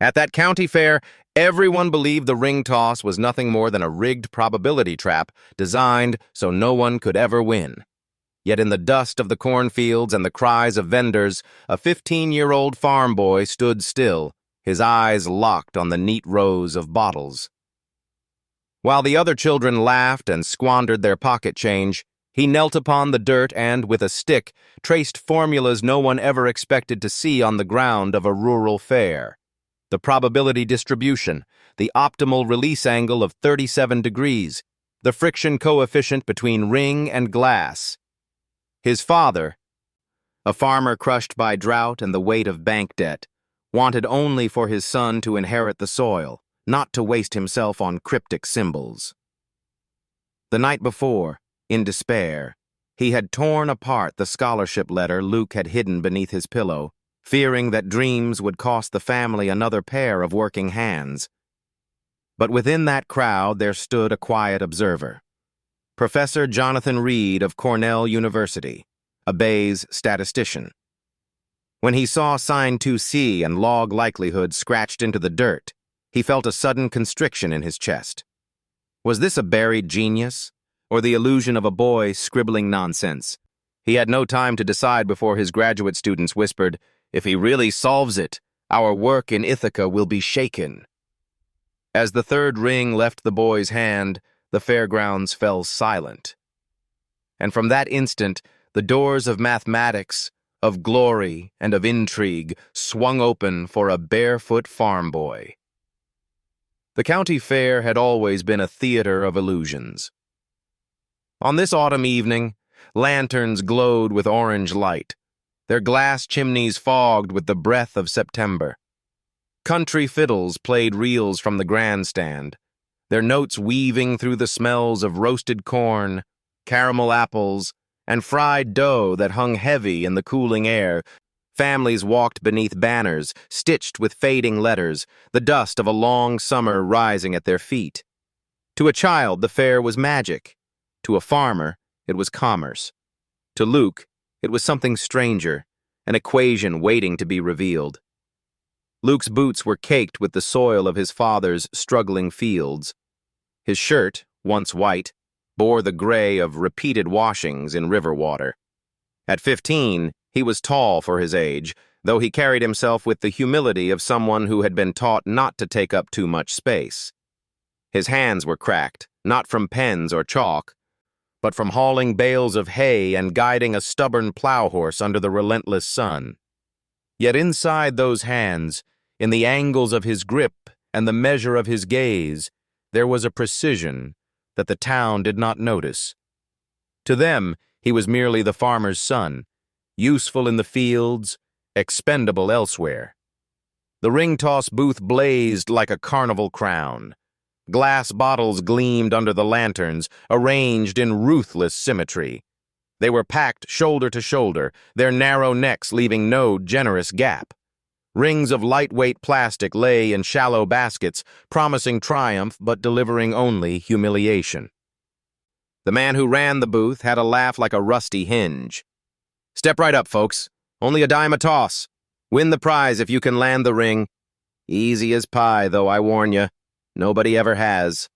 At that county fair, everyone believed the ring toss was nothing more than a rigged probability trap designed so no one could ever win. Yet in the dust of the cornfields and the cries of vendors, a 15-year-old farm boy stood still, his eyes locked on the neat rows of bottles. While the other children laughed and squandered their pocket change, he knelt upon the dirt and, with a stick, traced formulas no one ever expected to see on the ground of a rural fair. The probability distribution, the optimal release angle of 37 degrees, the friction coefficient between ring and glass. His father, a farmer crushed by drought and the weight of bank debt, wanted only for his son to inherit the soil, not to waste himself on cryptic symbols. The night before, in despair, he had torn apart the scholarship letter Luke had hidden beneath his pillow, fearing that dreams would cost the family another pair of working hands. But within that crowd there stood a quiet observer. Professor Jonathan Reed of Cornell University, a Bayes statistician. When he saw sign 2C and log likelihood scratched into the dirt, he felt a sudden constriction in his chest. Was this a buried genius, or the illusion of a boy scribbling nonsense? He had no time to decide before his graduate students whispered, "If he really solves it, our work in Ithaca will be shaken." As the third ring left the boy's hand, the fairgrounds fell silent. And from that instant, the doors of mathematics, of glory, and of intrigue swung open for a barefoot farm boy. The county fair had always been a theater of illusions. On this autumn evening, lanterns glowed with orange light, their glass chimneys fogged with the breath of September. Country fiddles played reels from the grandstand, their notes weaving through the smells of roasted corn, caramel apples, and fried dough that hung heavy in the cooling air. Families walked beneath banners, stitched with fading letters, the dust of a long summer rising at their feet. To a child, the fair was magic. To a farmer, it was commerce. To Luke, it was something stranger, an equation waiting to be revealed. Luke's boots were caked with the soil of his father's struggling fields. His shirt, once white, bore the gray of repeated washings in river water. At 15, he was tall for his age, though he carried himself with the humility of someone who had been taught not to take up too much space. His hands were cracked, not from pens or chalk, but from hauling bales of hay and guiding a stubborn plow horse under the relentless sun. Yet inside those hands, in the angles of his grip and the measure of his gaze, there was a precision that the town did not notice. To them, he was merely the farmer's son, useful in the fields, expendable elsewhere. The ring-toss booth blazed like a carnival crown. Glass bottles gleamed under the lanterns, arranged in ruthless symmetry. They were packed shoulder to shoulder, their narrow necks leaving no generous gap. Rings of lightweight plastic lay in shallow baskets, promising triumph but delivering only humiliation. The man who ran the booth had a laugh like a rusty hinge. "Step right up, folks. Only a dime a toss. Win the prize if you can land the ring. Easy as pie, though, I warn you. Nobody ever has."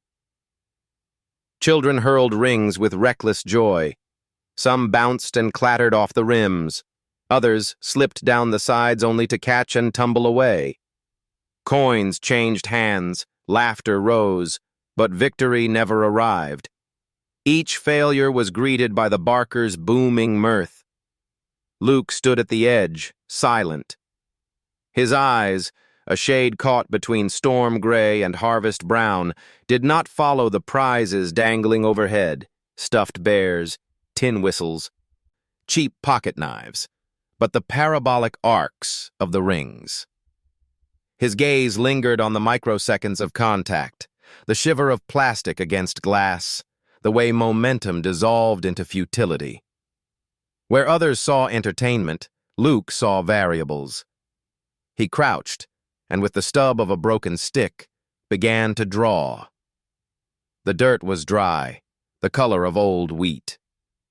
Children hurled rings with reckless joy. Some bounced and clattered off the rims. Others slipped down the sides only to catch and tumble away. Coins changed hands, laughter rose, but victory never arrived. Each failure was greeted by the barker's booming mirth. Luke stood at the edge, silent. His eyes, a shade caught between storm gray and harvest brown, did not follow the prizes dangling overhead, stuffed bears, tin whistles, cheap pocket knives, but the parabolic arcs of the rings. His gaze lingered on the microseconds of contact, the shiver of plastic against glass, the way momentum dissolved into futility. Where others saw entertainment, Luke saw variables. He crouched, and with the stub of a broken stick, began to draw. The dirt was dry, the color of old wheat.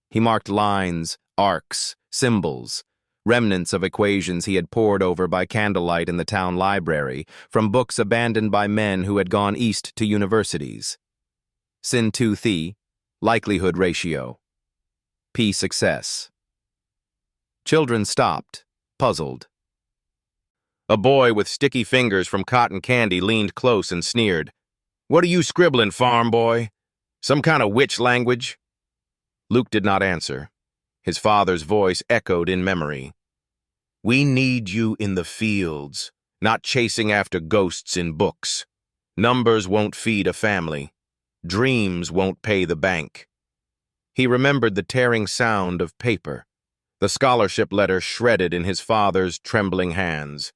He marked lines, arcs, symbols, remnants of equations he had pored over by candlelight in the town library, from books abandoned by men who had gone east to universities. Sin 2 Thi, likelihood ratio. P success. Children stopped, puzzled. A boy with sticky fingers from cotton candy leaned close and sneered. "What are you scribbling, Farmboy? Some kind of witch language?" Luke did not answer. His father's voice echoed in memory. "We need you in the fields, not chasing after ghosts in books. Numbers won't feed a family. Dreams won't pay the bank." He remembered the tearing sound of paper, the scholarship letter shredded in his father's trembling hands.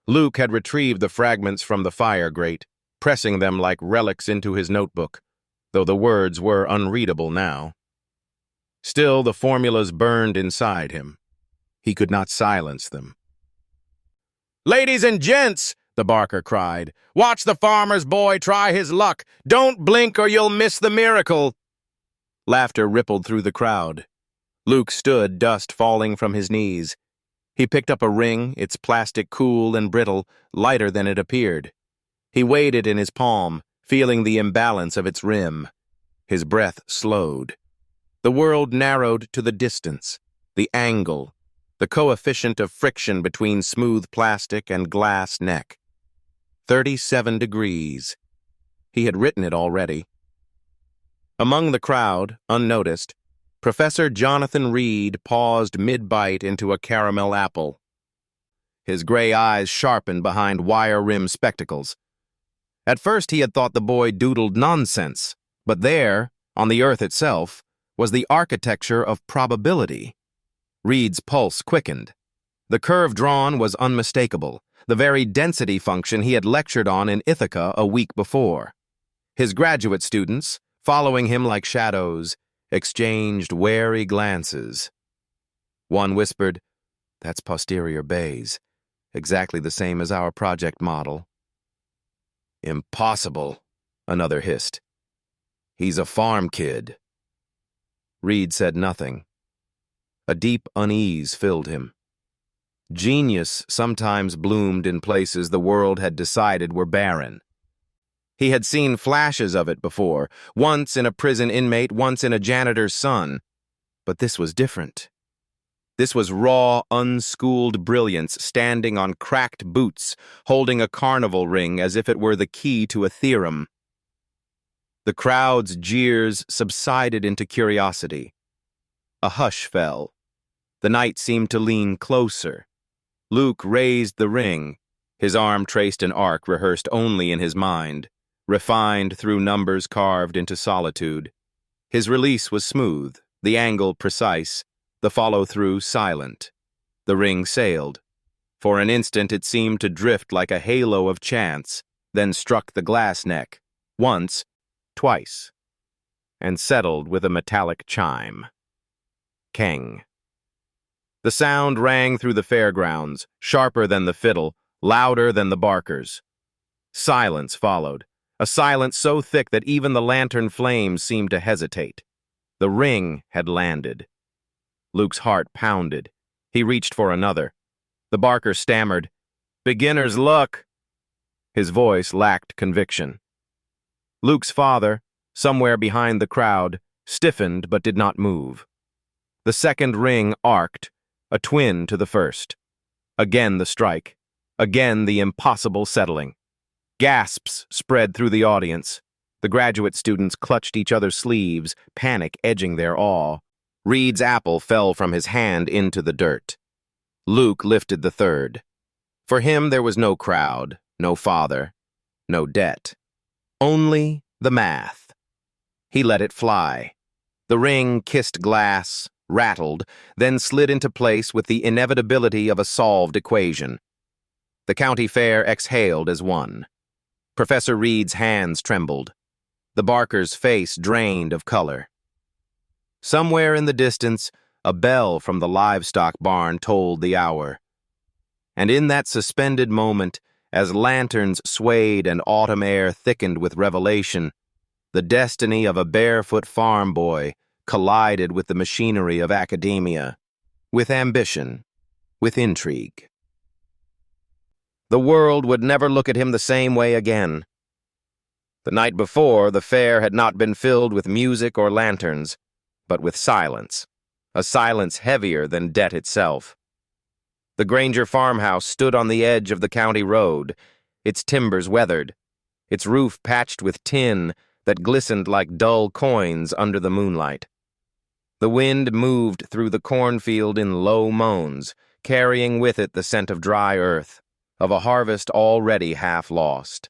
Luke had retrieved the fragments from the fire grate, pressing them like relics into his notebook, though the words were unreadable now. Still, the formulas burned inside him. He could not silence them. "Ladies and gents," the barker cried, "watch the farmer's boy try his luck. Don't blink or you'll miss the miracle." Laughter rippled through the crowd. Luke stood, dust falling from his knees. He picked up a ring, its plastic cool and brittle, lighter than it appeared. He weighed it in his palm, feeling the imbalance of its rim. His breath slowed. The world narrowed to the distance, the angle, the coefficient of friction between smooth plastic and glass neck. 37 degrees. He had written it already. Among the crowd, unnoticed, Professor Jonathan Reed paused mid-bite into a caramel apple. His gray eyes sharpened behind wire-rimmed spectacles. At first he had thought the boy doodled nonsense, but there, on the earth itself, was the architecture of probability. Reed's pulse quickened. The curve drawn was unmistakable, the very density function he had lectured on in Ithaca a week before. His graduate students, following him like shadows, exchanged wary glances. One whispered, "That's posterior bays, exactly the same as our project model." "Impossible," another hissed. "He's a farm kid." Reed said nothing. A deep unease filled him. Genius sometimes bloomed in places the world had decided were barren. He had seen flashes of it before, once in a prison inmate, once in a janitor's son. But this was different. This was raw, unschooled brilliance standing on cracked boots, holding a carnival ring as if it were the key to a theorem. The crowd's jeers subsided into curiosity. A hush fell. The night seemed to lean closer. Luke raised the ring. His arm traced an arc rehearsed only in his mind, refined through numbers carved into solitude. His release was smooth, the angle precise, the follow-through silent. The ring sailed. For an instant it seemed to drift like a halo of chance, then struck the glass neck, once, twice, and settled with a metallic chime. Keng. The sound rang through the fairgrounds, sharper than the fiddle, louder than the barkers. Silence followed, a silence so thick that even the lantern flames seemed to hesitate. The ring had landed. Luke's heart pounded. He reached for another. The barker stammered, "Beginner's luck." His voice lacked conviction. Luke's father, somewhere behind the crowd, stiffened but did not move. The second ring arced, a twin to the first. Again the strike. Again the impossible settling. Gasps spread through the audience. The graduate students clutched each other's sleeves, panic edging their awe. Reed's apple fell from his hand into the dirt. Luke lifted the third. For him there was no crowd, no father, no debt. Only the math. He let it fly. The ring kissed glass, rattled, then slid into place with the inevitability of a solved equation. The county fair exhaled as one. Professor Reed's hands trembled. The barker's face drained of color. Somewhere in the distance, a bell from the livestock barn tolled the hour. And in that suspended moment, as lanterns swayed and autumn air thickened with revelation, the destiny of a barefoot farm boy collided with the machinery of academia, with ambition, with intrigue. The world would never look at him the same way again. The night before, the fair had not been filled with music or lanterns, but with silence, a silence heavier than debt itself. The Granger farmhouse stood on the edge of the county road, its timbers weathered, its roof patched with tin that glistened like dull coins under the moonlight. The wind moved through the cornfield in low moans, carrying with it the scent of dry earth, of a harvest already half lost.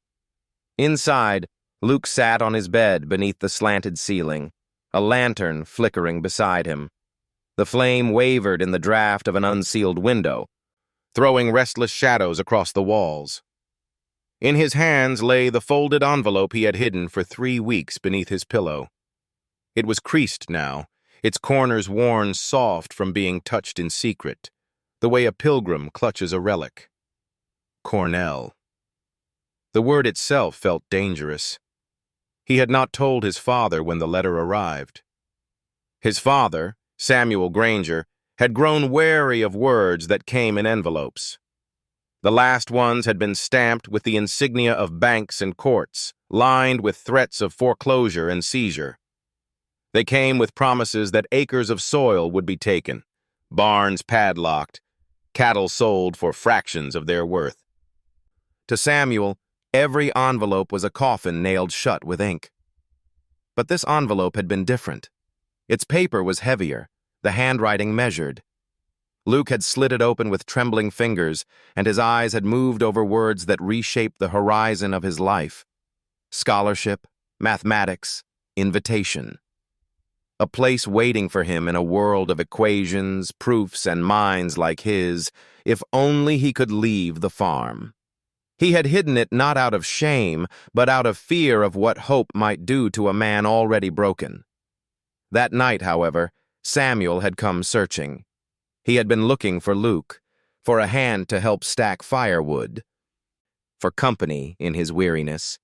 Inside, Luke sat on his bed beneath the slanted ceiling, a lantern flickering beside him. The flame wavered in the draught of an unsealed window, throwing restless shadows across the walls. In his hands lay the folded envelope he had hidden for 3 weeks beneath his pillow. It was creased now, its corners worn soft from being touched in secret, the way a pilgrim clutches a relic. Cornell. The word itself felt dangerous. He had not told his father when the letter arrived. His father, Samuel Granger, had grown wary of words that came in envelopes. The last ones had been stamped with the insignia of banks and courts, lined with threats of foreclosure and seizure. They came with promises that acres of soil would be taken, barns padlocked, cattle sold for fractions of their worth. To Samuel, every envelope was a coffin nailed shut with ink. But this envelope had been different. Its paper was heavier, the handwriting measured. Luke had slit it open with trembling fingers, and his eyes had moved over words that reshaped the horizon of his life. Scholarship, mathematics, invitation. A place waiting for him in a world of equations, proofs, and minds like his, if only he could leave the farm. He had hidden it not out of shame, but out of fear of what hope might do to a man already broken. That night, however, Samuel had come searching. He had been looking for Luke, for a hand to help stack firewood, for company in his weariness.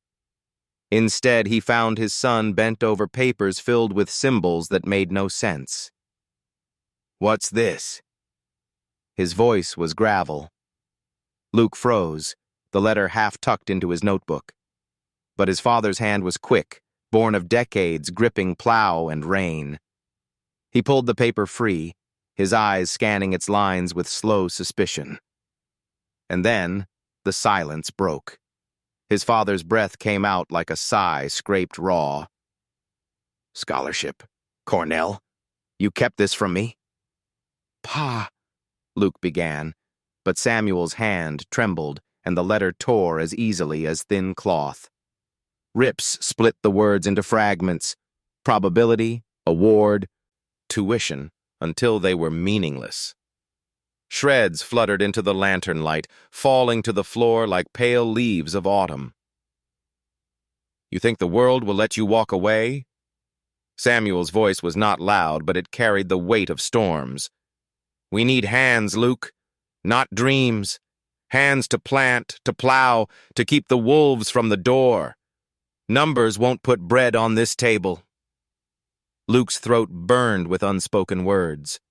Instead, he found his son bent over papers filled with symbols that made no sense. "What's this?" His voice was gravel. Luke froze, the letter half tucked into his notebook. But his father's hand was quick, born of decades gripping plow and rain. He pulled the paper free, his eyes scanning its lines with slow suspicion. And then, the silence broke. His father's breath came out like a sigh scraped raw. "Scholarship, Cornell? You kept this from me?" "Pa," Luke began, but Samuel's hand trembled and the letter tore as easily as thin cloth. Rips split the words into fragments, probability, award, tuition, until they were meaningless. Shreds fluttered into the lantern light, falling to the floor like pale leaves of autumn. "You think the world will let you walk away?" Samuel's voice was not loud, but it carried the weight of storms. "We need hands, Luke, not dreams. Hands to plant, to plow, to keep the wolves from the door. Numbers won't put bread on this table." Luke's throat burned with unspoken words.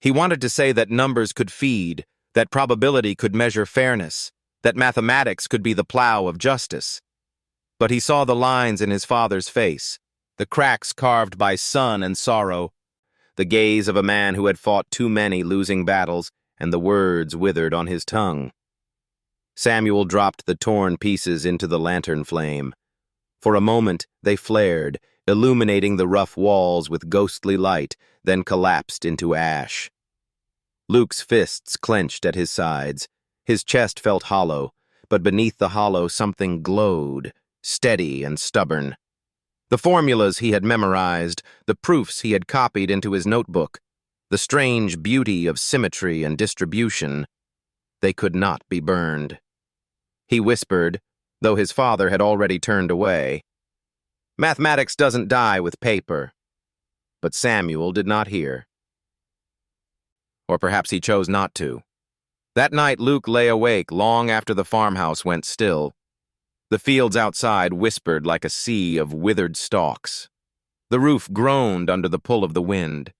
He wanted to say that numbers could feed, that probability could measure fairness, that mathematics could be the plow of justice. But he saw the lines in his father's face, the cracks carved by sun and sorrow, the gaze of a man who had fought too many losing battles, and the words withered on his tongue. Samuel dropped the torn pieces into the lantern flame. For a moment, they flared, illuminating the rough walls with ghostly light, then collapsed into ash. Luke's fists clenched at his sides. His chest felt hollow, but beneath the hollow something glowed, steady and stubborn. The formulas he had memorized, the proofs he had copied into his notebook, the strange beauty of symmetry and distribution, they could not be burned. He whispered, though his father had already turned away, "Mathematics doesn't die with paper." But Samuel did not hear. Or perhaps he chose not to. That night Luke lay awake long after the farmhouse went still. The fields outside whispered like a sea of withered stalks. The roof groaned under the pull of the wind.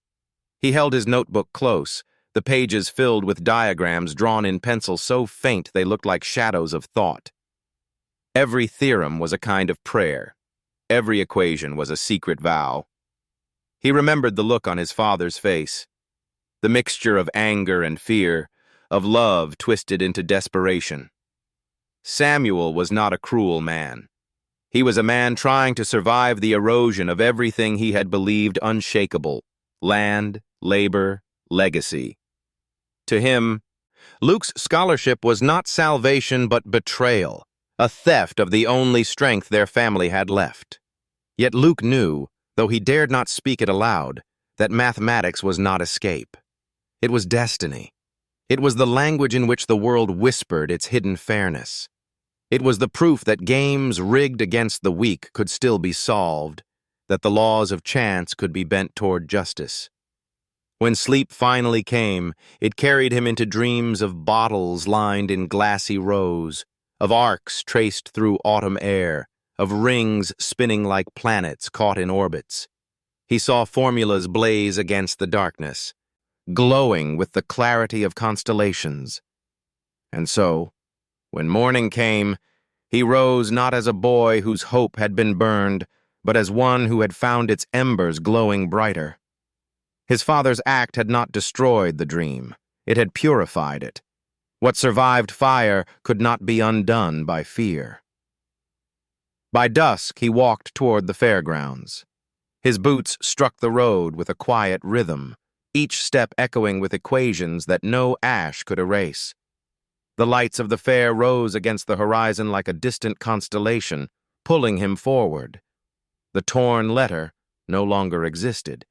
He held his notebook close, the pages filled with diagrams drawn in pencil so faint they looked like shadows of thought. Every theorem was a kind of prayer. Every equation was a secret vow. He remembered the look on his father's face, the mixture of anger and fear, of love twisted into desperation. Samuel was not a cruel man. He was a man trying to survive the erosion of everything he had believed unshakable: land, labor, legacy. To him, Luke's scholarship was not salvation but betrayal, a theft of the only strength their family had left. Yet Luke knew, though he dared not speak it aloud, that mathematics was not escape. It was destiny. It was the language in which the world whispered its hidden fairness. It was the proof that games rigged against the weak could still be solved, that the laws of chance could be bent toward justice. When sleep finally came, it carried him into dreams of bottles lined in glassy rows, of arcs traced through autumn air, of rings spinning like planets caught in orbits. He saw formulas blaze against the darkness, glowing with the clarity of constellations. And so, when morning came, he rose not as a boy whose hope had been burned, but as one who had found its embers glowing brighter. His father's act had not destroyed the dream. It had purified it. What survived fire could not be undone by fear. By dusk, he walked toward the fairgrounds. His boots struck the road with a quiet rhythm, each step echoing with equations that no ash could erase. The lights of the fair rose against the horizon like a distant constellation, pulling him forward. The torn letter no longer existed,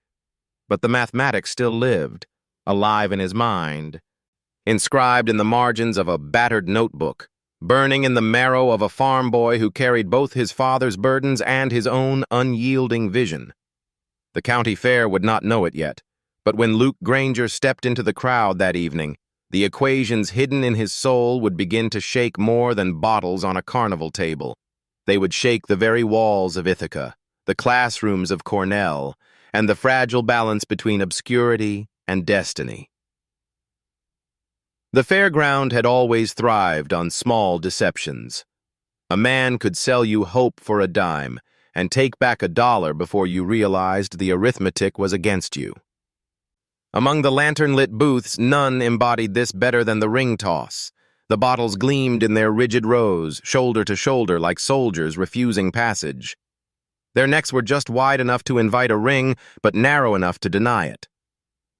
but the mathematics still lived, alive in his mind, inscribed in the margins of a battered notebook, burning in the marrow of a farm boy who carried both his father's burdens and his own unyielding vision. The county fair would not know it yet, but when Luke Granger stepped into the crowd that evening, the equations hidden in his soul would begin to shake more than bottles on a carnival table. They would shake the very walls of Ithaca, the classrooms of Cornell, and the fragile balance between obscurity and destiny. The fairground had always thrived on small deceptions. A man could sell you hope for a dime and take back $1 before you realized the arithmetic was against you. Among the lantern-lit booths, none embodied this better than the ring toss. The bottles gleamed in their rigid rows, shoulder to shoulder like soldiers refusing passage. Their necks were just wide enough to invite a ring, but narrow enough to deny it.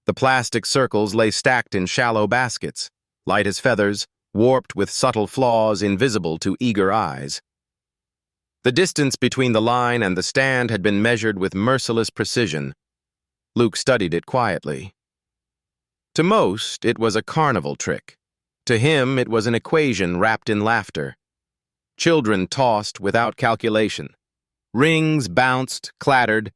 The plastic circles lay stacked in shallow baskets, light as feathers, warped with subtle flaws invisible to eager eyes. The distance between the line and the stand had been measured with merciless precision. Luke studied it quietly. To most, it was a carnival trick. To him, it was an equation wrapped in laughter. Children tossed without calculation. Rings bounced, clattered,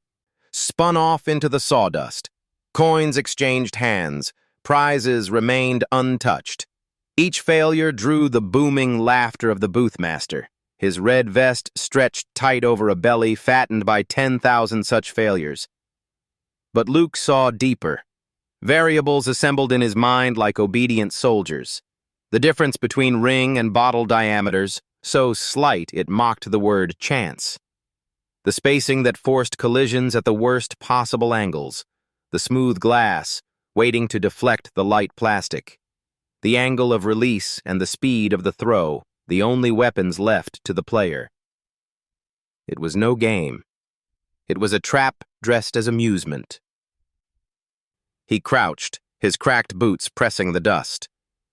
spun off into the sawdust. Coins exchanged hands. Prizes remained untouched. Each failure drew the booming laughter of the boothmaster. His red vest stretched tight over a belly fattened by 10,000 such failures. But Luke saw deeper. Variables assembled in his mind like obedient soldiers. The difference between ring and bottle diameters, so slight it mocked the word chance. The spacing that forced collisions at the worst possible angles. The smooth glass, waiting to deflect the light plastic. The angle of release and the speed of the throw, the only weapons left to the player. It was no game. It was a trap dressed as amusement. He crouched, his cracked boots pressing the dust.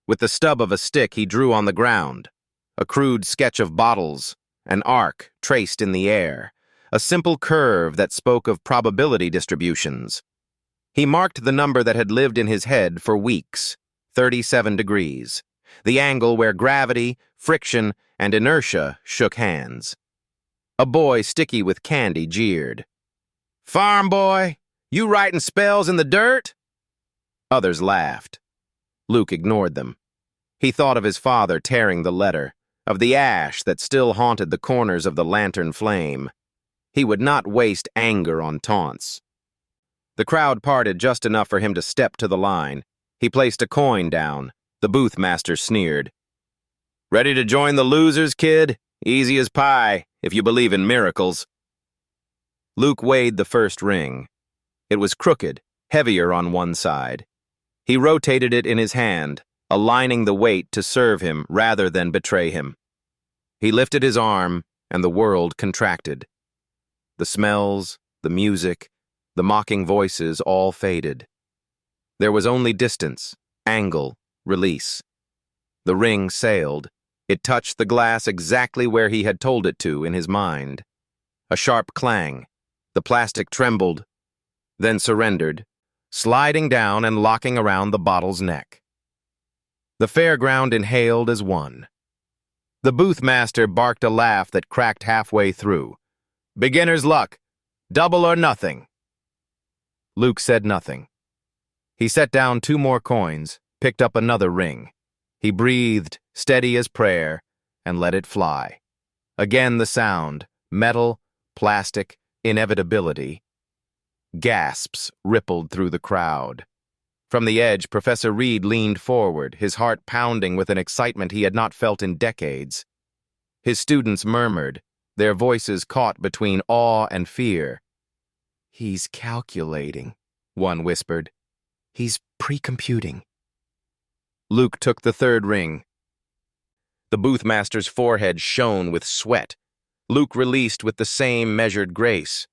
With the stub of a stick he drew on the ground. A crude sketch of bottles, an arc traced in the air, a simple curve that spoke of probability distributions. He marked the number that had lived in his head for weeks, 37 degrees, the angle where gravity, friction, and inertia shook hands. A boy sticky with candy jeered. "Farmboy, you writing spells in the dirt?" Others laughed. Luke ignored them. He thought of his father tearing the letter, of the ash that still haunted the corners of the lantern flame. He would not waste anger on taunts. The crowd parted just enough for him to step to the line. He placed a coin down. The booth master sneered. "Ready to join the losers, kid? Easy as pie, if you believe in miracles." Luke weighed the first ring. It was crooked, heavier on one side. He rotated it in his hand, aligning the weight to serve him rather than betray him. He lifted his arm, and the world contracted. The smells, the music, the mocking voices all faded. There was only distance, angle, release. The ring sailed. It touched the glass exactly where he had told it to in his mind. A sharp clang. The plastic trembled, then surrendered, sliding down and locking around the bottle's neck. The fairground inhaled as one. The booth master barked a laugh that cracked halfway through. "Beginner's luck. Double or nothing." Luke said nothing. He set down 2 more coins, picked up another ring. He breathed, steady as prayer, and let it fly. Again the sound, metal, plastic, inevitability. Gasps rippled through the crowd. From the edge, Professor Reed leaned forward, his heart pounding with an excitement he had not felt in decades. His students murmured, their voices caught between awe and fear. "He's calculating," one whispered. "He's pre-computing." Luke took the 3rd ring. The booth master's forehead shone with sweat. Luke released with the same measured grace.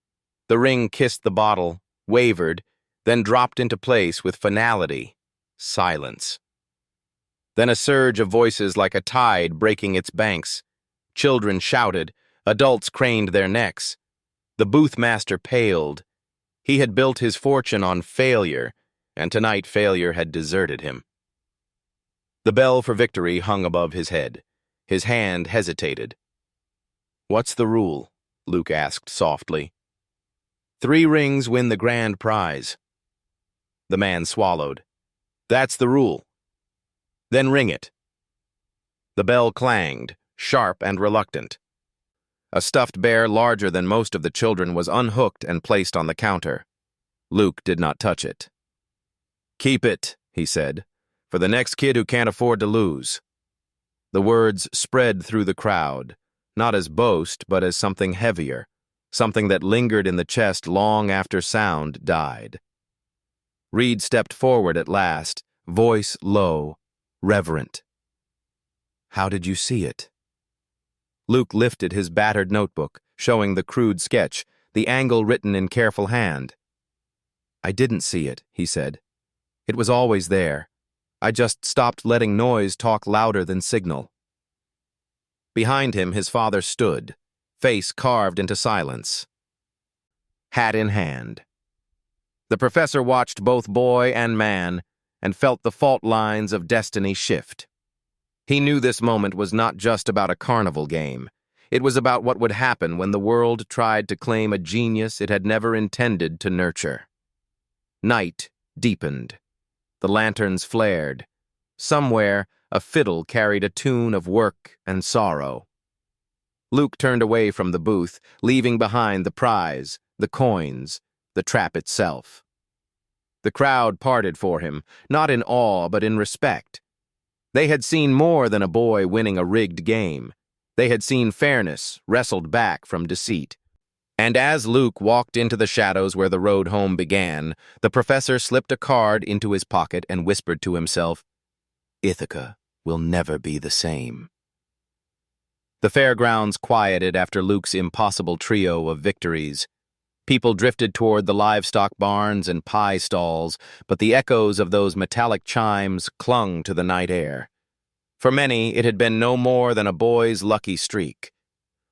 The ring kissed the bottle, wavered, then dropped into place with finality. Silence. Then a surge of voices like a tide breaking its banks. Children shouted, adults craned their necks. The booth master paled. He had built his fortune on failure, and tonight failure had deserted him. The bell for victory hung above his head. His hand hesitated. "What's the rule?" Luke asked softly. 3 rings win the grand prize." The man swallowed. "That's the rule." "Then ring it." The bell clanged, sharp and reluctant. A stuffed bear larger than most of the children was unhooked and placed on the counter. Luke did not touch it. "Keep it," he said, "for the next kid who can't afford to lose." The words spread through the crowd, not as boast, but as something heavier, something that lingered in the chest long after sound died. Reed stepped forward at last, voice low, reverent. "How did you see it?" Luke lifted his battered notebook, showing the crude sketch, the angle written in careful hand. "I didn't see it," he said. "It was always there. I just stopped letting noise talk louder than signal." Behind him, his father stood, face carved into silence, hat in hand. The professor watched both boy and man and felt the fault lines of destiny shift. He knew this moment was not just about a carnival game. It was about what would happen when the world tried to claim a genius it had never intended to nurture. Night deepened. The lanterns flared. Somewhere, a fiddle carried a tune of work and sorrow. Luke turned away from the booth, leaving behind the prize, the coins, the trap itself. The crowd parted for him, not in awe but in respect. They had seen more than a boy winning a rigged game. They had seen fairness wrestled back from deceit. And as Luke walked into the shadows where the road home began, the professor slipped a card into his pocket and whispered to himself, "Ithaca will never be the same." The fairgrounds quieted after Luke's impossible trio of victories. People drifted toward the livestock barns and pie stalls, but the echoes of those metallic chimes clung to the night air. For many, it had been no more than a boy's lucky streak.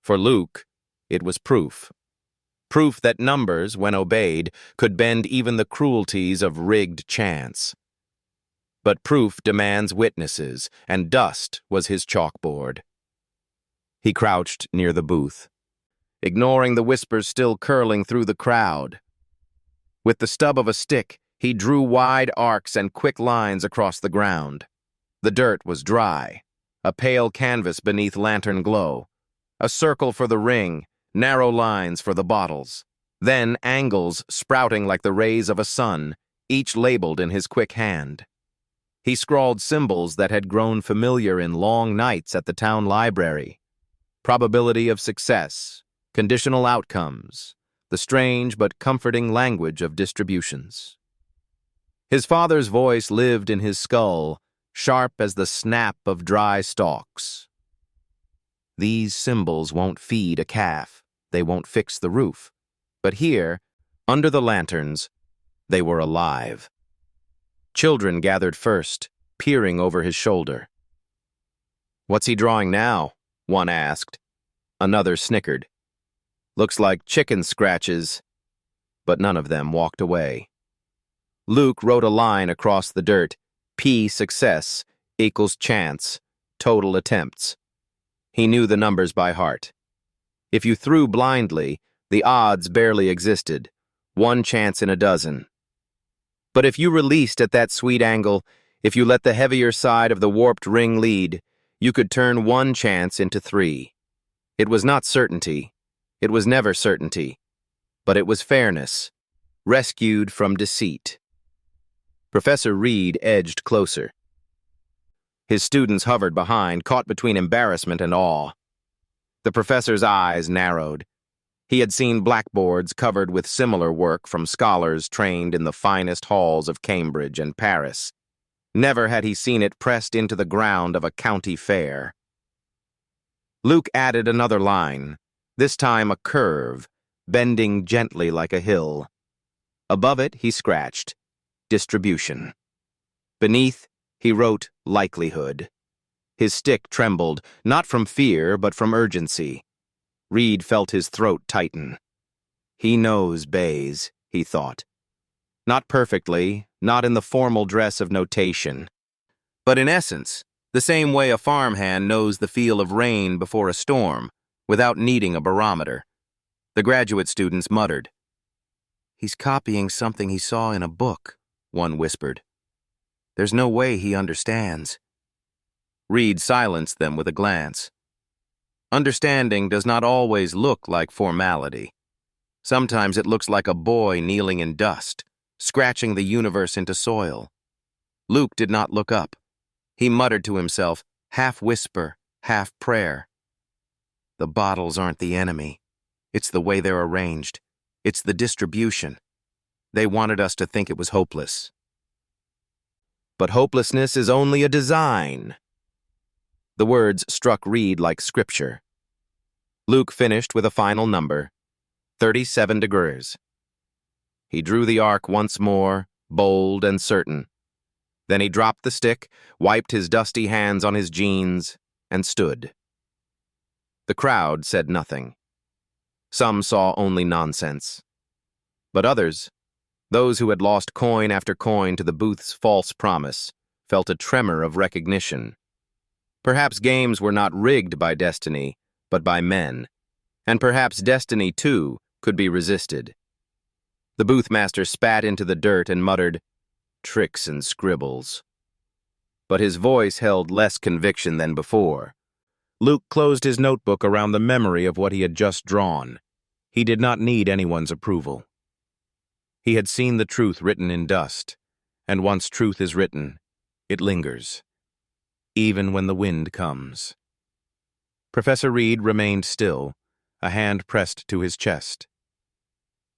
For Luke, it was proof. Proof that numbers, when obeyed, could bend even the cruelties of rigged chance. But proof demands witnesses, and dust was his chalkboard. He crouched near the booth, ignoring the whispers still curling through the crowd. With the stub of a stick, he drew wide arcs and quick lines across the ground. The dirt was dry, a pale canvas beneath lantern glow, a circle for the ring, narrow lines for the bottles, then angles sprouting like the rays of a sun, each labeled in his quick hand. He scrawled symbols that had grown familiar in long nights at the town library. Probability of success, conditional outcomes, the strange but comforting language of distributions. His father's voice lived in his skull, sharp as the snap of dry stalks. These symbols won't feed a calf, they won't fix the roof. But here, under the lanterns, they were alive. Children gathered first, peering over his shoulder. "What's he drawing now?" one asked. Another snickered. "Looks like chicken scratches." But none of them walked away. Luke wrote a line across the dirt. P success equals chance, total attempts. He knew the numbers by heart. If you threw blindly, the odds barely existed, 1 chance in a dozen. But if you released at that sweet angle, if you let the heavier side of the warped ring lead, you could turn 1 chance into 3. It was not certainty. It was never certainty. But it was fairness, rescued from deceit. Professor Reed edged closer. His students hovered behind, caught between embarrassment and awe. The professor's eyes narrowed. He had seen blackboards covered with similar work from scholars trained in the finest halls of Cambridge and Paris. Never had he seen it pressed into the ground of a county fair. Luke added another line, this time a curve, bending gently like a hill. Above it, he scratched, distribution. Beneath, he wrote likelihood. His stick trembled, not from fear, but from urgency. Reed felt his throat tighten. He knows Bayes, he thought. Not perfectly, not in the formal dress of notation, but in essence, the same way a farmhand knows the feel of rain before a storm, without needing a barometer. The graduate students muttered. "He's copying something he saw in a book," one whispered. "There's no way he understands." Reed silenced them with a glance. Understanding does not always look like formality. Sometimes it looks like a boy kneeling in dust, scratching the universe into soil. Luke did not look up. He muttered to himself, half whisper, half prayer. "The bottles aren't the enemy. It's the way they're arranged. It's the distribution. They wanted us to think it was hopeless. But hopelessness is only a design." The words struck Reed like scripture. Luke finished with a final number, 37 degrees. He drew the arc once more, bold and certain. Then he dropped the stick, wiped his dusty hands on his jeans, and stood. The crowd said nothing. Some saw only nonsense. But others, those who had lost coin after coin to the booth's false promise, felt a tremor of recognition. Perhaps games were not rigged by destiny, but by men. And perhaps destiny, too, could be resisted. The boothmaster spat into the dirt and muttered, "Tricks and scribbles." But his voice held less conviction than before. Luke closed his notebook around the memory of what he had just drawn. He did not need anyone's approval. He had seen the truth written in dust, and once truth is written, it lingers, even when the wind comes. Professor Reed remained still, a hand pressed to his chest.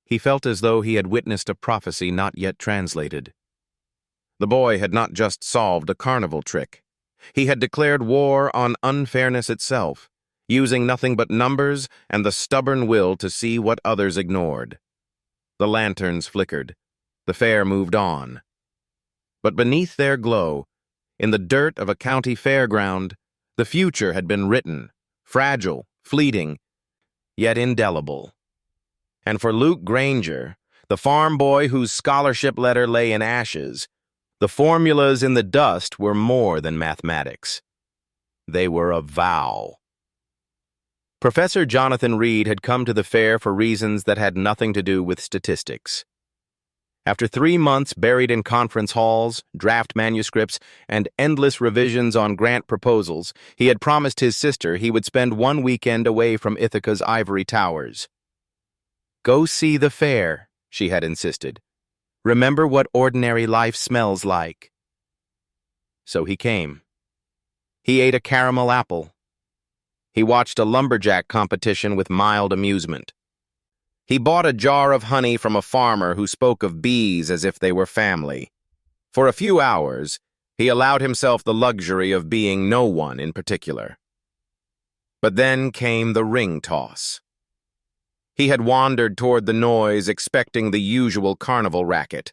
He felt as though he had witnessed a prophecy not yet translated. The boy had not just solved a carnival trick. He had declared war on unfairness itself, using nothing but numbers and the stubborn will to see what others ignored. The lanterns flickered. The fair moved on. But beneath their glow, in the dirt of a county fairground, the future had been written, fragile, fleeting, yet indelible. And for Luke Granger, the farm boy whose scholarship letter lay in ashes, the formulas in the dust were more than mathematics. They were a vow. Professor Jonathan Reed had come to the fair for reasons that had nothing to do with statistics. After 3 months buried in conference halls, draft manuscripts, and endless revisions on grant proposals, he had promised his sister he would spend 1 weekend away from Ithaca's ivory towers. "Go see the fair," she had insisted. "Remember what ordinary life smells like." So he came. He ate a caramel apple. He watched a lumberjack competition with mild amusement. He bought a jar of honey from a farmer who spoke of bees as if they were family. For a few hours, he allowed himself the luxury of being no one in particular. But then came the ring toss. He had wandered toward the noise, expecting the usual carnival racket.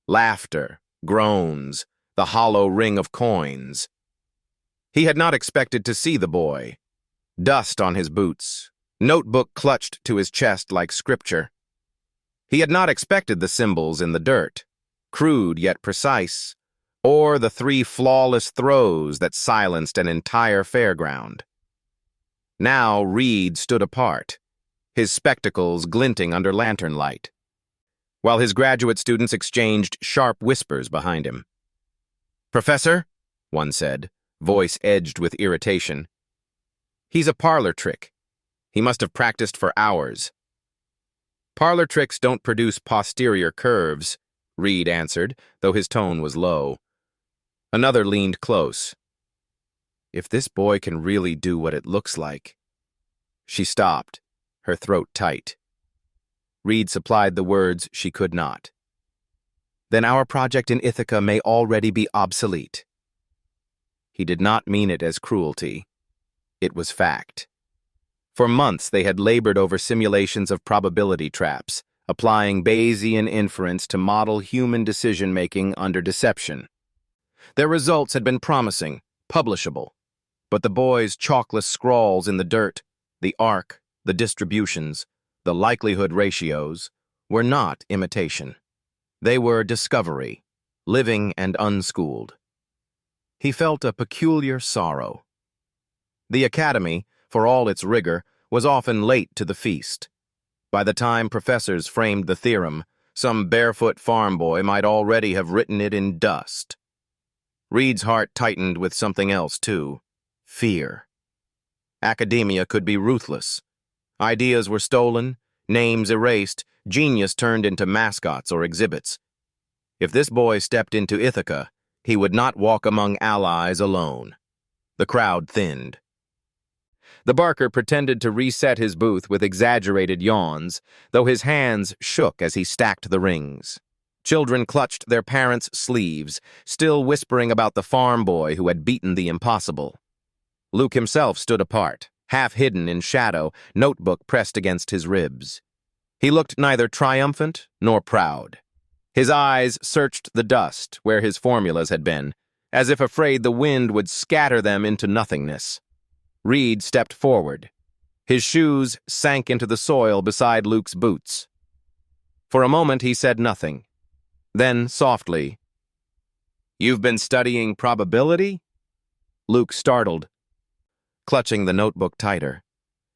Laughter, groans, the hollow ring of coins. He had not expected to see the boy. Dust on his boots, notebook clutched to his chest like scripture. He had not expected the symbols in the dirt, crude yet precise, or the 3 flawless throws that silenced an entire fairground. Now Reed stood apart, his spectacles glinting under lantern light, while his graduate students exchanged sharp whispers behind him. "Professor," one said, voice edged with irritation. "He's a parlor trick. He must have practiced for hours." "Parlor tricks don't produce posterior curves," Reed answered, though his tone was low. Another leaned close. "If this boy can really do what it looks like." She stopped, her throat tight. Reed supplied the words she could not. "Then our project in Ithaca may already be obsolete." He did not mean it as cruelty. It was fact. For months they had labored over simulations of probability traps, applying Bayesian inference to model human decision-making under deception. Their results had been promising, publishable, but the boy's chalkless scrawls in the dirt, the arc, the distributions, the likelihood ratios, were not imitation. They were discovery, living and unschooled. He felt a peculiar sorrow. The academy, for all its rigor, was often late to the feast. By the time professors framed the theorem, some barefoot farm boy might already have written it in dust. Reed's heart tightened with something else, too: fear. Academia could be ruthless. Ideas were stolen, names erased, genius turned into mascots or exhibits. If this boy stepped into Ithaca, he would not walk among allies alone. The crowd thinned. The barker pretended to reset his booth with exaggerated yawns, though his hands shook as he stacked the rings. Children clutched their parents' sleeves, still whispering about the farm boy who had beaten the impossible. Luke himself stood apart, half hidden in shadow, notebook pressed against his ribs. He looked neither triumphant nor proud. His eyes searched the dust where his formulas had been, as if afraid the wind would scatter them into nothingness. Reed stepped forward. His shoes sank into the soil beside Luke's boots. For a moment he said nothing. Then, softly, "You've been studying probability?" Luke startled, clutching the notebook tighter.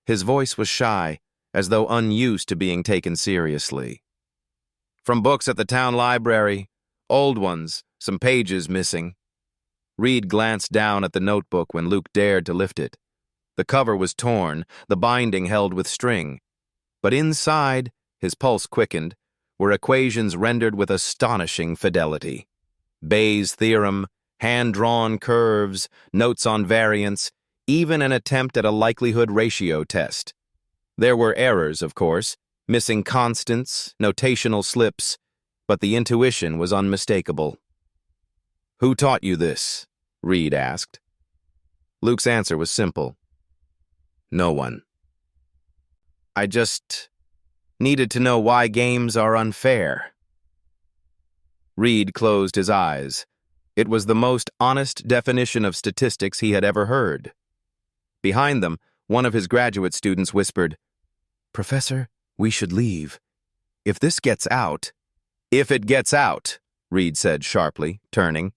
His voice was shy, as though unused to being taken seriously. "From books at the town library, old ones, some pages missing." Reed glanced down at the notebook when Luke dared to lift it. The cover was torn, the binding held with string. But inside, his pulse quickened, were equations rendered with astonishing fidelity. Bayes' theorem, hand-drawn curves, notes on variance, even an attempt at a likelihood ratio test. There were errors, of course, missing constants, notational slips, but the intuition was unmistakable. "Who taught you this?" Reed asked. Luke's answer was simple. "No one. I just needed to know why games are unfair." Reed closed his eyes. It was the most honest definition of statistics he had ever heard. Behind them, one of his graduate students whispered, "Professor, we should leave. If this gets out—" "If it gets out," Reed said sharply, turning,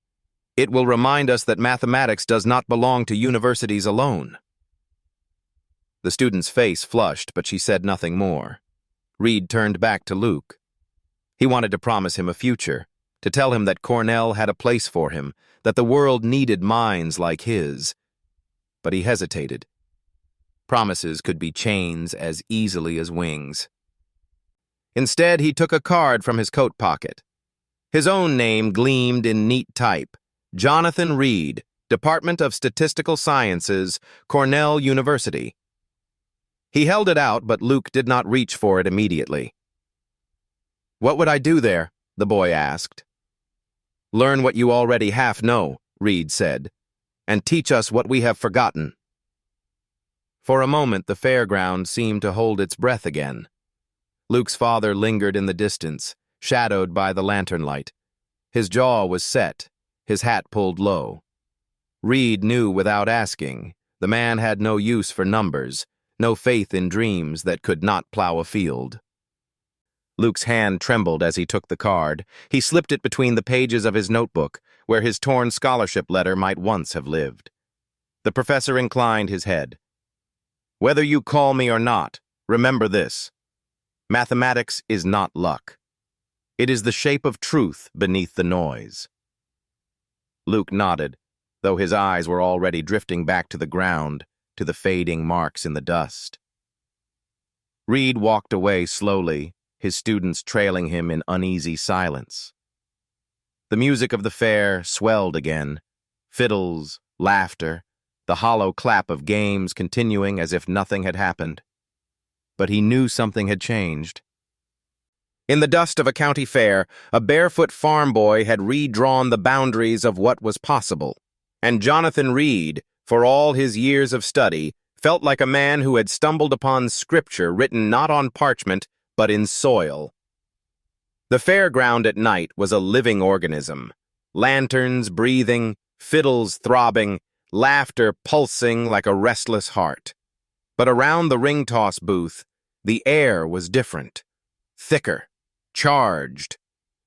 "it will remind us that mathematics does not belong to universities alone." The student's face flushed, but she said nothing more. Reed turned back to Luke. He wanted to promise him a future, to tell him that Cornell had a place for him, that the world needed minds like his. But he hesitated. Promises could be chains as easily as wings. Instead, he took a card from his coat pocket. His own name gleamed in neat type, Jonathan Reed, Department of Statistical Sciences, Cornell University. He held it out, but Luke did not reach for it immediately. "What would I do there?" the boy asked. "Learn what you already half know," Reed said, "and teach us what we have forgotten." For a moment, the fairground seemed to hold its breath again. Luke's father lingered in the distance, shadowed by the lantern light. His jaw was set, his hat pulled low. Reed knew without asking. The man had no use for numbers, no faith in dreams that could not plow a field. Luke's hand trembled as he took the card. He slipped it between the pages of his notebook, where his torn scholarship letter might once have lived. The professor inclined his head. "Whether you call me or not, remember this. Mathematics is not luck. It is the shape of truth beneath the noise." Luke nodded, though his eyes were already drifting back to the ground, to the fading marks in the dust. Reed walked away slowly, his students trailing him in uneasy silence. The music of the fair swelled again, fiddles, laughter, the hollow clap of games continuing as if nothing had happened. But he knew something had changed. In the dust of a county fair, a barefoot farm boy had redrawn the boundaries of what was possible, and Jonathan Reed, for all his years of study, felt like a man who had stumbled upon scripture written not on parchment, but in soil. The fairground at night was a living organism, lanterns breathing, fiddles throbbing, laughter pulsing like a restless heart. But around the ring-toss booth, the air was different, thicker, charged.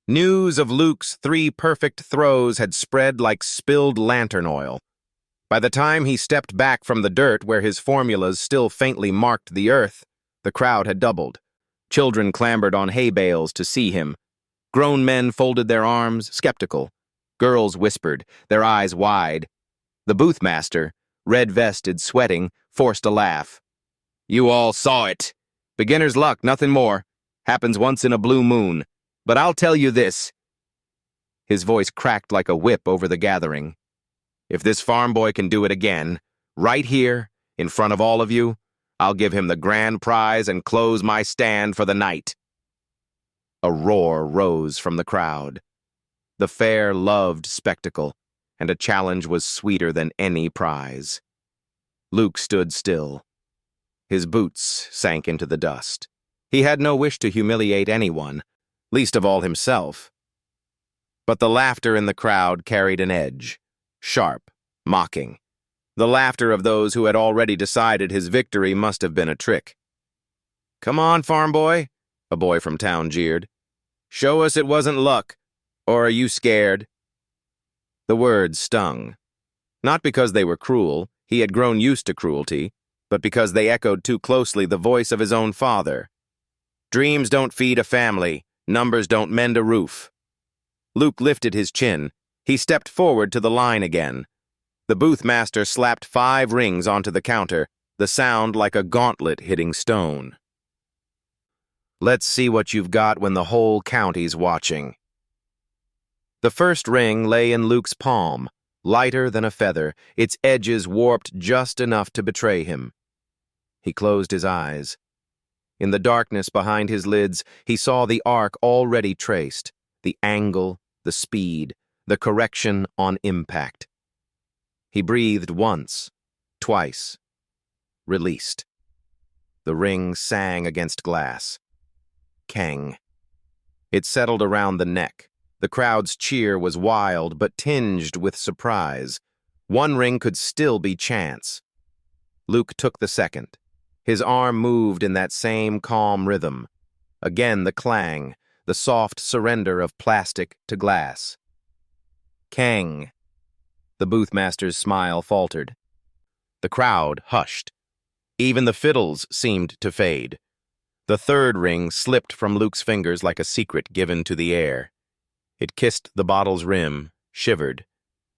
News of Luke's 3 perfect throws had spread like spilled lantern oil. By the time he stepped back from the dirt where his formulas still faintly marked the earth, the crowd had doubled. Children clambered on hay bales to see him. Grown men folded their arms, skeptical. Girls whispered, their eyes wide. The boothmaster, red-vested, sweating, forced a laugh. "You all saw it. Beginner's luck, nothing more. Happens once in a blue moon. But I'll tell you this." His voice cracked like a whip over the gathering. "If this farm boy can do it again, right here, in front of all of you, I'll give him the grand prize and close my stand for the night." A roar rose from the crowd. The fair loved spectacle, and a challenge was sweeter than any prize. Luke stood still. His boots sank into the dust. He had no wish to humiliate anyone, least of all himself. But the laughter in the crowd carried an edge, sharp, mocking. The laughter of those who had already decided his victory must have been a trick. "Come on, farm boy," a boy from town jeered. "Show us it wasn't luck. Or are you scared?" The words stung. Not because they were cruel, he had grown used to cruelty, but because they echoed too closely the voice of his own father. "Dreams don't feed a family. Numbers don't mend a roof." Luke lifted his chin. He stepped forward to the line again. The boothmaster slapped 5 rings onto the counter, the sound like a gauntlet hitting stone. "Let's see what you've got when the whole county's watching." The first ring lay in Luke's palm, lighter than a feather, its edges warped just enough to betray him. He closed his eyes. In the darkness behind his lids, he saw the arc already traced, the angle, the speed, the correction on impact. He breathed once, twice, released. The ring sang against glass. Kang. It settled around the neck. The crowd's cheer was wild but tinged with surprise. One ring could still be chance. Luke took the second. His arm moved in that same calm rhythm. Again the clang, the soft surrender of plastic to glass. Kang. The boothmaster's smile faltered. The crowd hushed. Even the fiddles seemed to fade. The third ring slipped from Luke's fingers like a secret given to the air. It kissed the bottle's rim, shivered,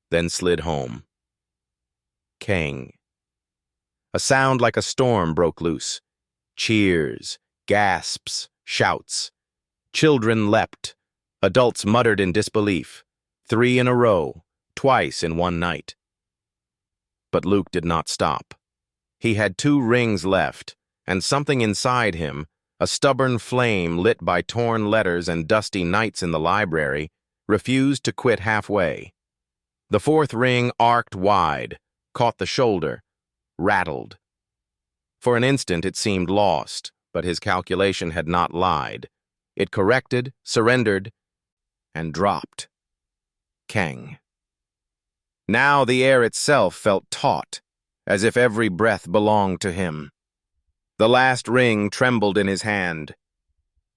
then slid home. Kang. A sound like a storm broke loose. Cheers, gasps, shouts. Children leapt. Adults muttered in disbelief. 3 in a row. twice in one night. But Luke did not stop. He had 2 rings left, and something inside him, a stubborn flame lit by torn letters and dusty nights in the library, refused to quit halfway. The 4th ring arced wide, caught the shoulder, rattled. For an instant it seemed lost, but his calculation had not lied. It corrected, surrendered, and dropped. Kang. Now the air itself felt taut, as if every breath belonged to him. The last ring trembled in his hand.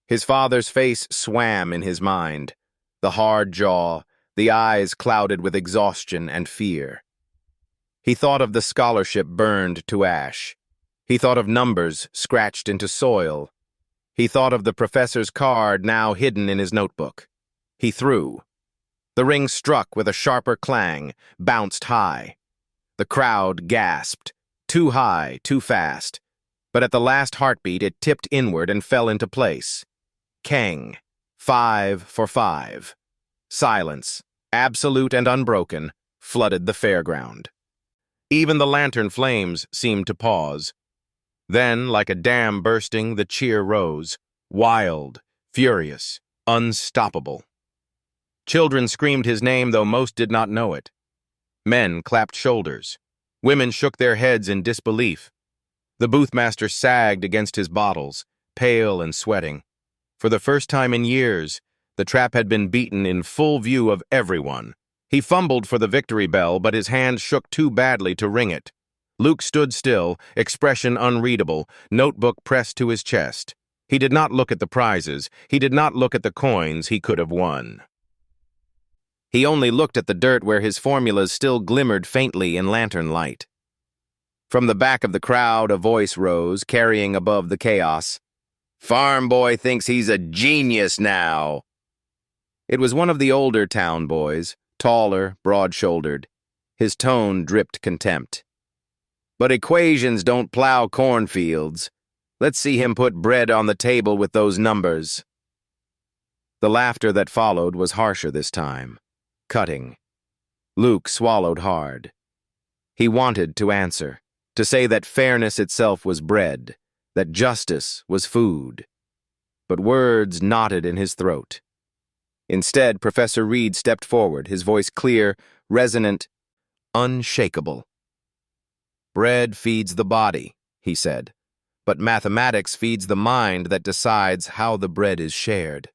His father's face swam in his mind, the hard jaw, the eyes clouded with exhaustion and fear. He thought of the scholarship burned to ash. He thought of numbers scratched into soil. He thought of the professor's card now hidden in his notebook. He threw. The ring struck with a sharper clang, bounced high. The crowd gasped. Too high, too fast. But at the last heartbeat, it tipped inward and fell into place. Kang. 5 for 5. Silence, absolute and unbroken, flooded the fairground. Even the lantern flames seemed to pause. Then, like a dam bursting, the cheer rose, wild, furious, unstoppable. Children screamed his name, though most did not know it. Men clapped shoulders. Women shook their heads in disbelief. The boothmaster sagged against his bottles, pale and sweating. For the first time in years, the trap had been beaten in full view of everyone. He fumbled for the victory bell, but his hand shook too badly to ring it. Luke stood still, expression unreadable, notebook pressed to his chest. He did not look at the prizes. He did not look at the coins he could have won. He only looked at the dirt where his formulas still glimmered faintly in lantern light. From the back of the crowd, a voice rose, carrying above the chaos. "Farmboy thinks he's a genius now." It was one of the older town boys, taller, broad-shouldered. His tone dripped contempt. "But equations don't plow cornfields. Let's see him put bread on the table with those numbers." The laughter that followed was harsher this time, cutting. Luke swallowed hard. He wanted to answer, to say that fairness itself was bread, that justice was food. But words knotted in his throat. Instead, Professor Reed stepped forward, his voice clear, resonant, unshakable. "Bread feeds the body," he said, "but mathematics feeds the mind that decides how the bread is shared."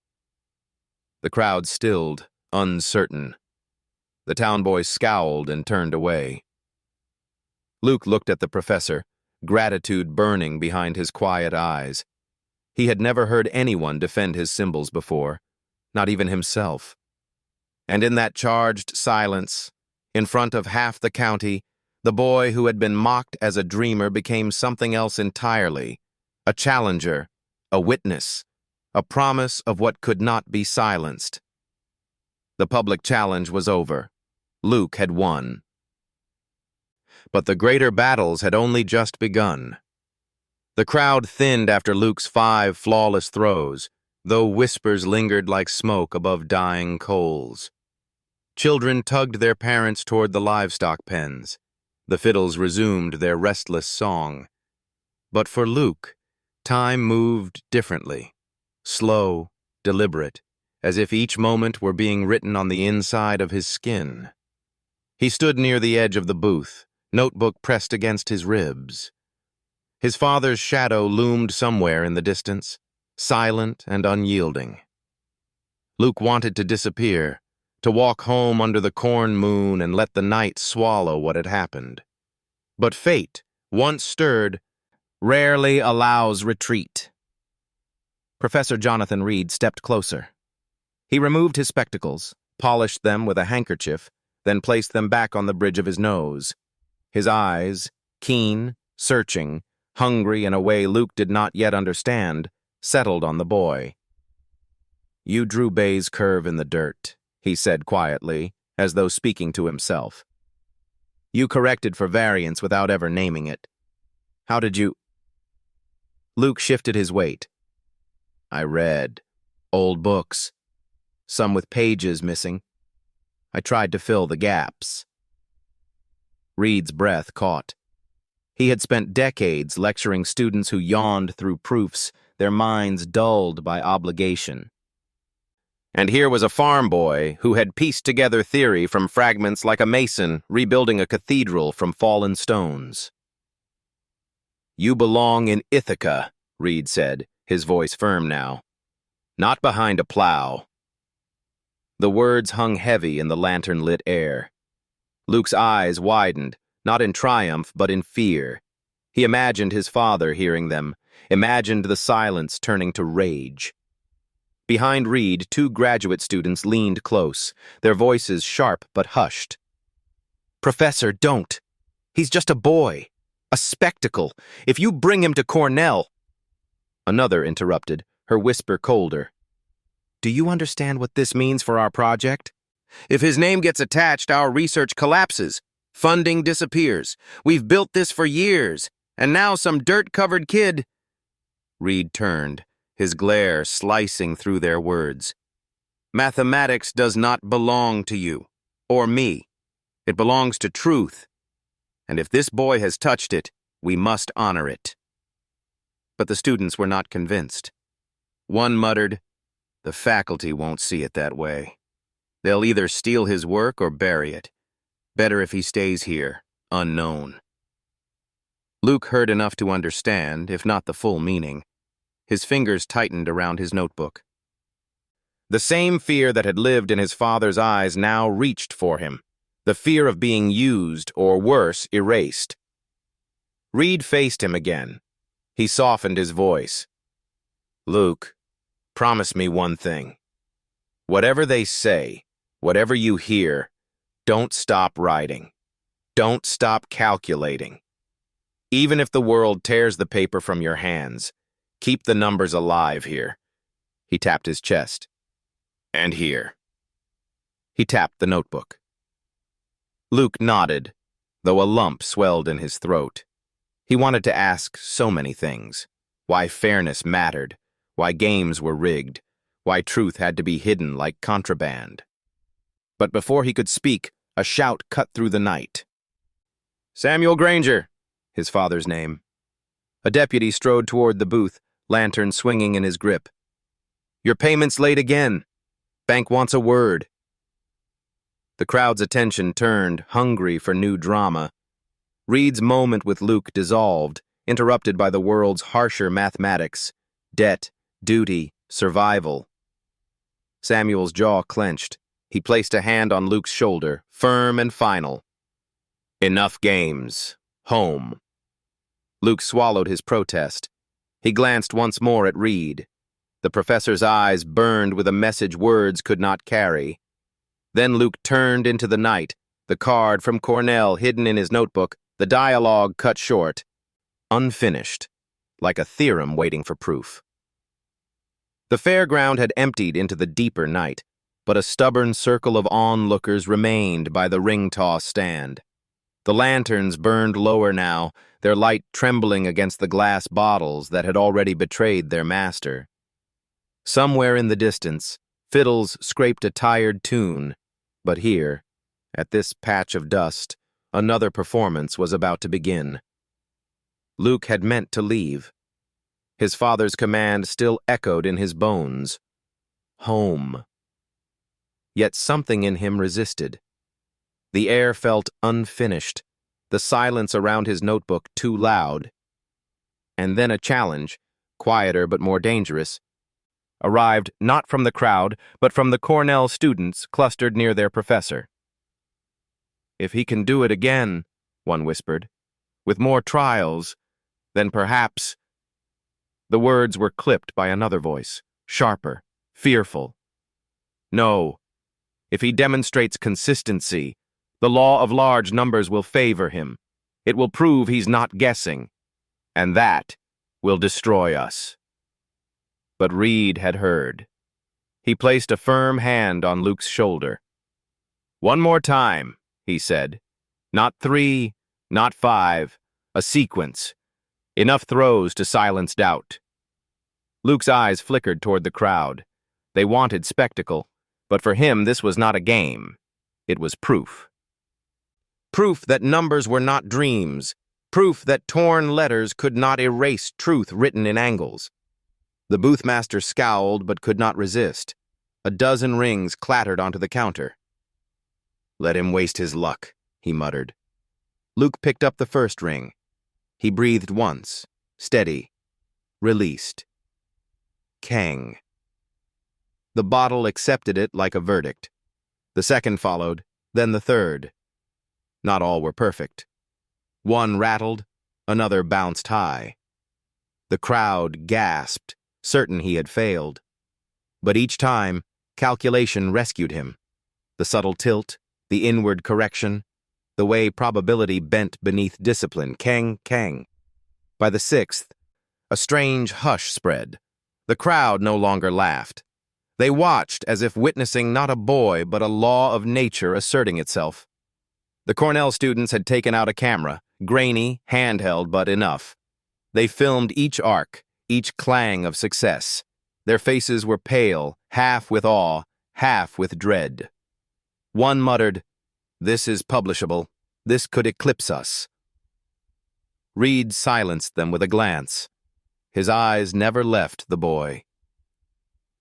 The crowd stilled, uncertain. The town boy scowled and turned away. Luke looked at the professor, gratitude burning behind his quiet eyes. He had never heard anyone defend his symbols before, not even himself. And in that charged silence, in front of half the county, the boy who had been mocked as a dreamer became something else entirely, a challenger, a witness, a promise of what could not be silenced. The public challenge was over. Luke had won. But the greater battles had only just begun. The crowd thinned after Luke's 5 flawless throws, though whispers lingered like smoke above dying coals. Children tugged their parents toward the livestock pens. The fiddles resumed their restless song. But for Luke, time moved differently, slow, deliberate, as if each moment were being written on the inside of his skin. He stood near the edge of the booth, notebook pressed against his ribs. His father's shadow loomed somewhere in the distance, silent and unyielding. Luke wanted to disappear, to walk home under the corn moon and let the night swallow what had happened. But fate, once stirred, rarely allows retreat. Professor Jonathan Reed stepped closer. He removed his spectacles, polished them with a handkerchief, then placed them back on the bridge of his nose. His eyes, keen, searching, hungry in a way Luke did not yet understand, settled on the boy. "You drew Bay's curve in the dirt," he said quietly, as though speaking to himself. "You corrected for variance without ever naming it. How did you—" Luke shifted his weight. "I read old books, some with pages missing. I tried to fill the gaps. Reed's breath caught. He had spent decades lecturing students who yawned through proofs, their minds dulled by obligation. And here was a farm boy who had pieced together theory from fragments like a mason rebuilding a cathedral from fallen stones. "You belong in Ithaca," Reed said, his voice firm now. "Not behind a plow." The words hung heavy in the lantern-lit air. Luke's eyes widened, not in triumph but in fear. He imagined his father hearing them, imagined the silence turning to rage. Behind Reed, 2 graduate students leaned close, their voices sharp but hushed. "Professor, don't. He's just a boy. A spectacle. If you bring him to Cornell—" Another interrupted, her whisper colder. "Do you understand what this means for our project? If his name gets attached, our research collapses. Funding disappears. We've built this for years, and now some dirt-covered kid—" Reed turned, his glare slicing through their words. "Mathematics does not belong to you, or me. It belongs to truth. And if this boy has touched it, we must honor it." But the students were not convinced. One muttered, "The faculty won't see it that way. They'll either steal his work or bury it. Better if he stays here, unknown." Luke heard enough to understand, if not the full meaning. His fingers tightened around his notebook. The same fear that had lived in his father's eyes now reached for him, the fear of being used, or worse, erased. Reed faced him again. He softened his voice. "Luke, promise me one thing. Whatever they say, whatever you hear, don't stop writing. Don't stop calculating. Even if the world tears the paper from your hands, keep the numbers alive here." He tapped his chest. "And here." He tapped the notebook. Luke nodded, though a lump swelled in his throat. He wanted to ask so many things. Why fairness mattered, why games were rigged, why truth had to be hidden like contraband. But before he could speak, a shout cut through the night. "Samuel Granger," his father's name. A deputy strode toward the booth, lantern swinging in his grip. "Your payment's late again. Bank wants a word." The crowd's attention turned, hungry for new drama. Reed's moment with Luke dissolved, interrupted by the world's harsher mathematics: debt, duty, survival. Samuel's jaw clenched. He placed a hand on Luke's shoulder, firm and final. "Enough games. Home." Luke swallowed his protest. He glanced once more at Reed. The professor's eyes burned with a message words could not carry. Then Luke turned into the night, the card from Cornell hidden in his notebook, the dialogue cut short, unfinished, like a theorem waiting for proof. The fairground had emptied into the deeper night, but a stubborn circle of onlookers remained by the ring-toss stand. The lanterns burned lower now, their light trembling against the glass bottles that had already betrayed their master. Somewhere in the distance, fiddles scraped a tired tune, but here, at this patch of dust, another performance was about to begin. Luke had meant to leave. His father's command still echoed in his bones. Home. Yet something in him resisted. The air felt unfinished, the silence around his notebook too loud. And then a challenge, quieter but more dangerous, arrived not from the crowd, but from the Cornell students clustered near their professor. "If he can do it again," one whispered, "with more trials, then perhaps—" The words were clipped by another voice, sharper, fearful. "No. If he demonstrates consistency, the law of large numbers will favor him. It will prove he's not guessing. And that will destroy us." But Reed had heard. He placed a firm hand on Luke's shoulder. "One more time," he said. "Not 3, not 5, a sequence. Enough throws to silence doubt." Luke's eyes flickered toward the crowd. They wanted spectacle, but for him this was not a game. It was proof. Proof that numbers were not dreams. Proof that torn letters could not erase truth written in angles. The boothmaster scowled but could not resist. A dozen rings clattered onto the counter. "Let him waste his luck," he muttered. Luke picked up the first ring. He breathed once, steady, released. Kang. The bottle accepted it like a verdict. The second followed, then the third. Not all were perfect. One rattled, another bounced high. The crowd gasped, certain he had failed. But each time, calculation rescued him. The subtle tilt, the inward correction, the way probability bent beneath discipline. Kang, kang. By the sixth, a strange hush spread. The crowd no longer laughed. They watched as if witnessing not a boy but a law of nature asserting itself. The Cornell students had taken out a camera, grainy, handheld, but enough. They filmed each arc, each clang of success. Their faces were pale, half with awe, half with dread. One muttered, "This is publishable. This could eclipse us." Reed silenced them with a glance. His eyes never left the boy.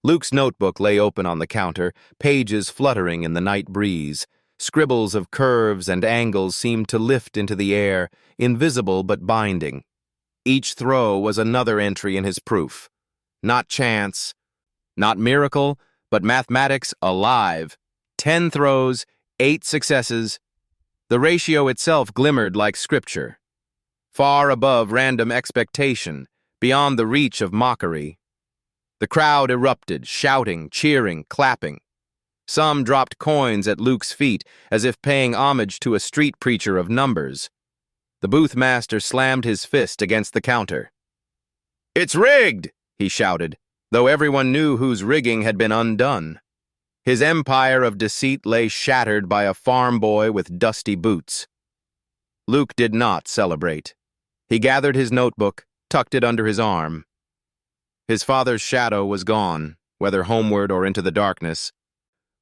Luke's notebook lay open on the counter, pages fluttering in the night breeze. Scribbles of curves and angles seemed to lift into the air, invisible but binding. Each throw was another entry in his proof. Not chance, not miracle, but mathematics alive. 10 throws, 8 successes. The ratio itself glimmered like scripture. Far above random expectation, beyond the reach of mockery. The crowd erupted, shouting, cheering, clapping. Some dropped coins at Luke's feet, as if paying homage to a street preacher of numbers. The boothmaster slammed his fist against the counter. "It's rigged!" he shouted, though everyone knew whose rigging had been undone. His empire of deceit lay shattered by a farm boy with dusty boots. Luke did not celebrate. He gathered his notebook, tucked it under his arm. His father's shadow was gone, whether homeward or into the darkness.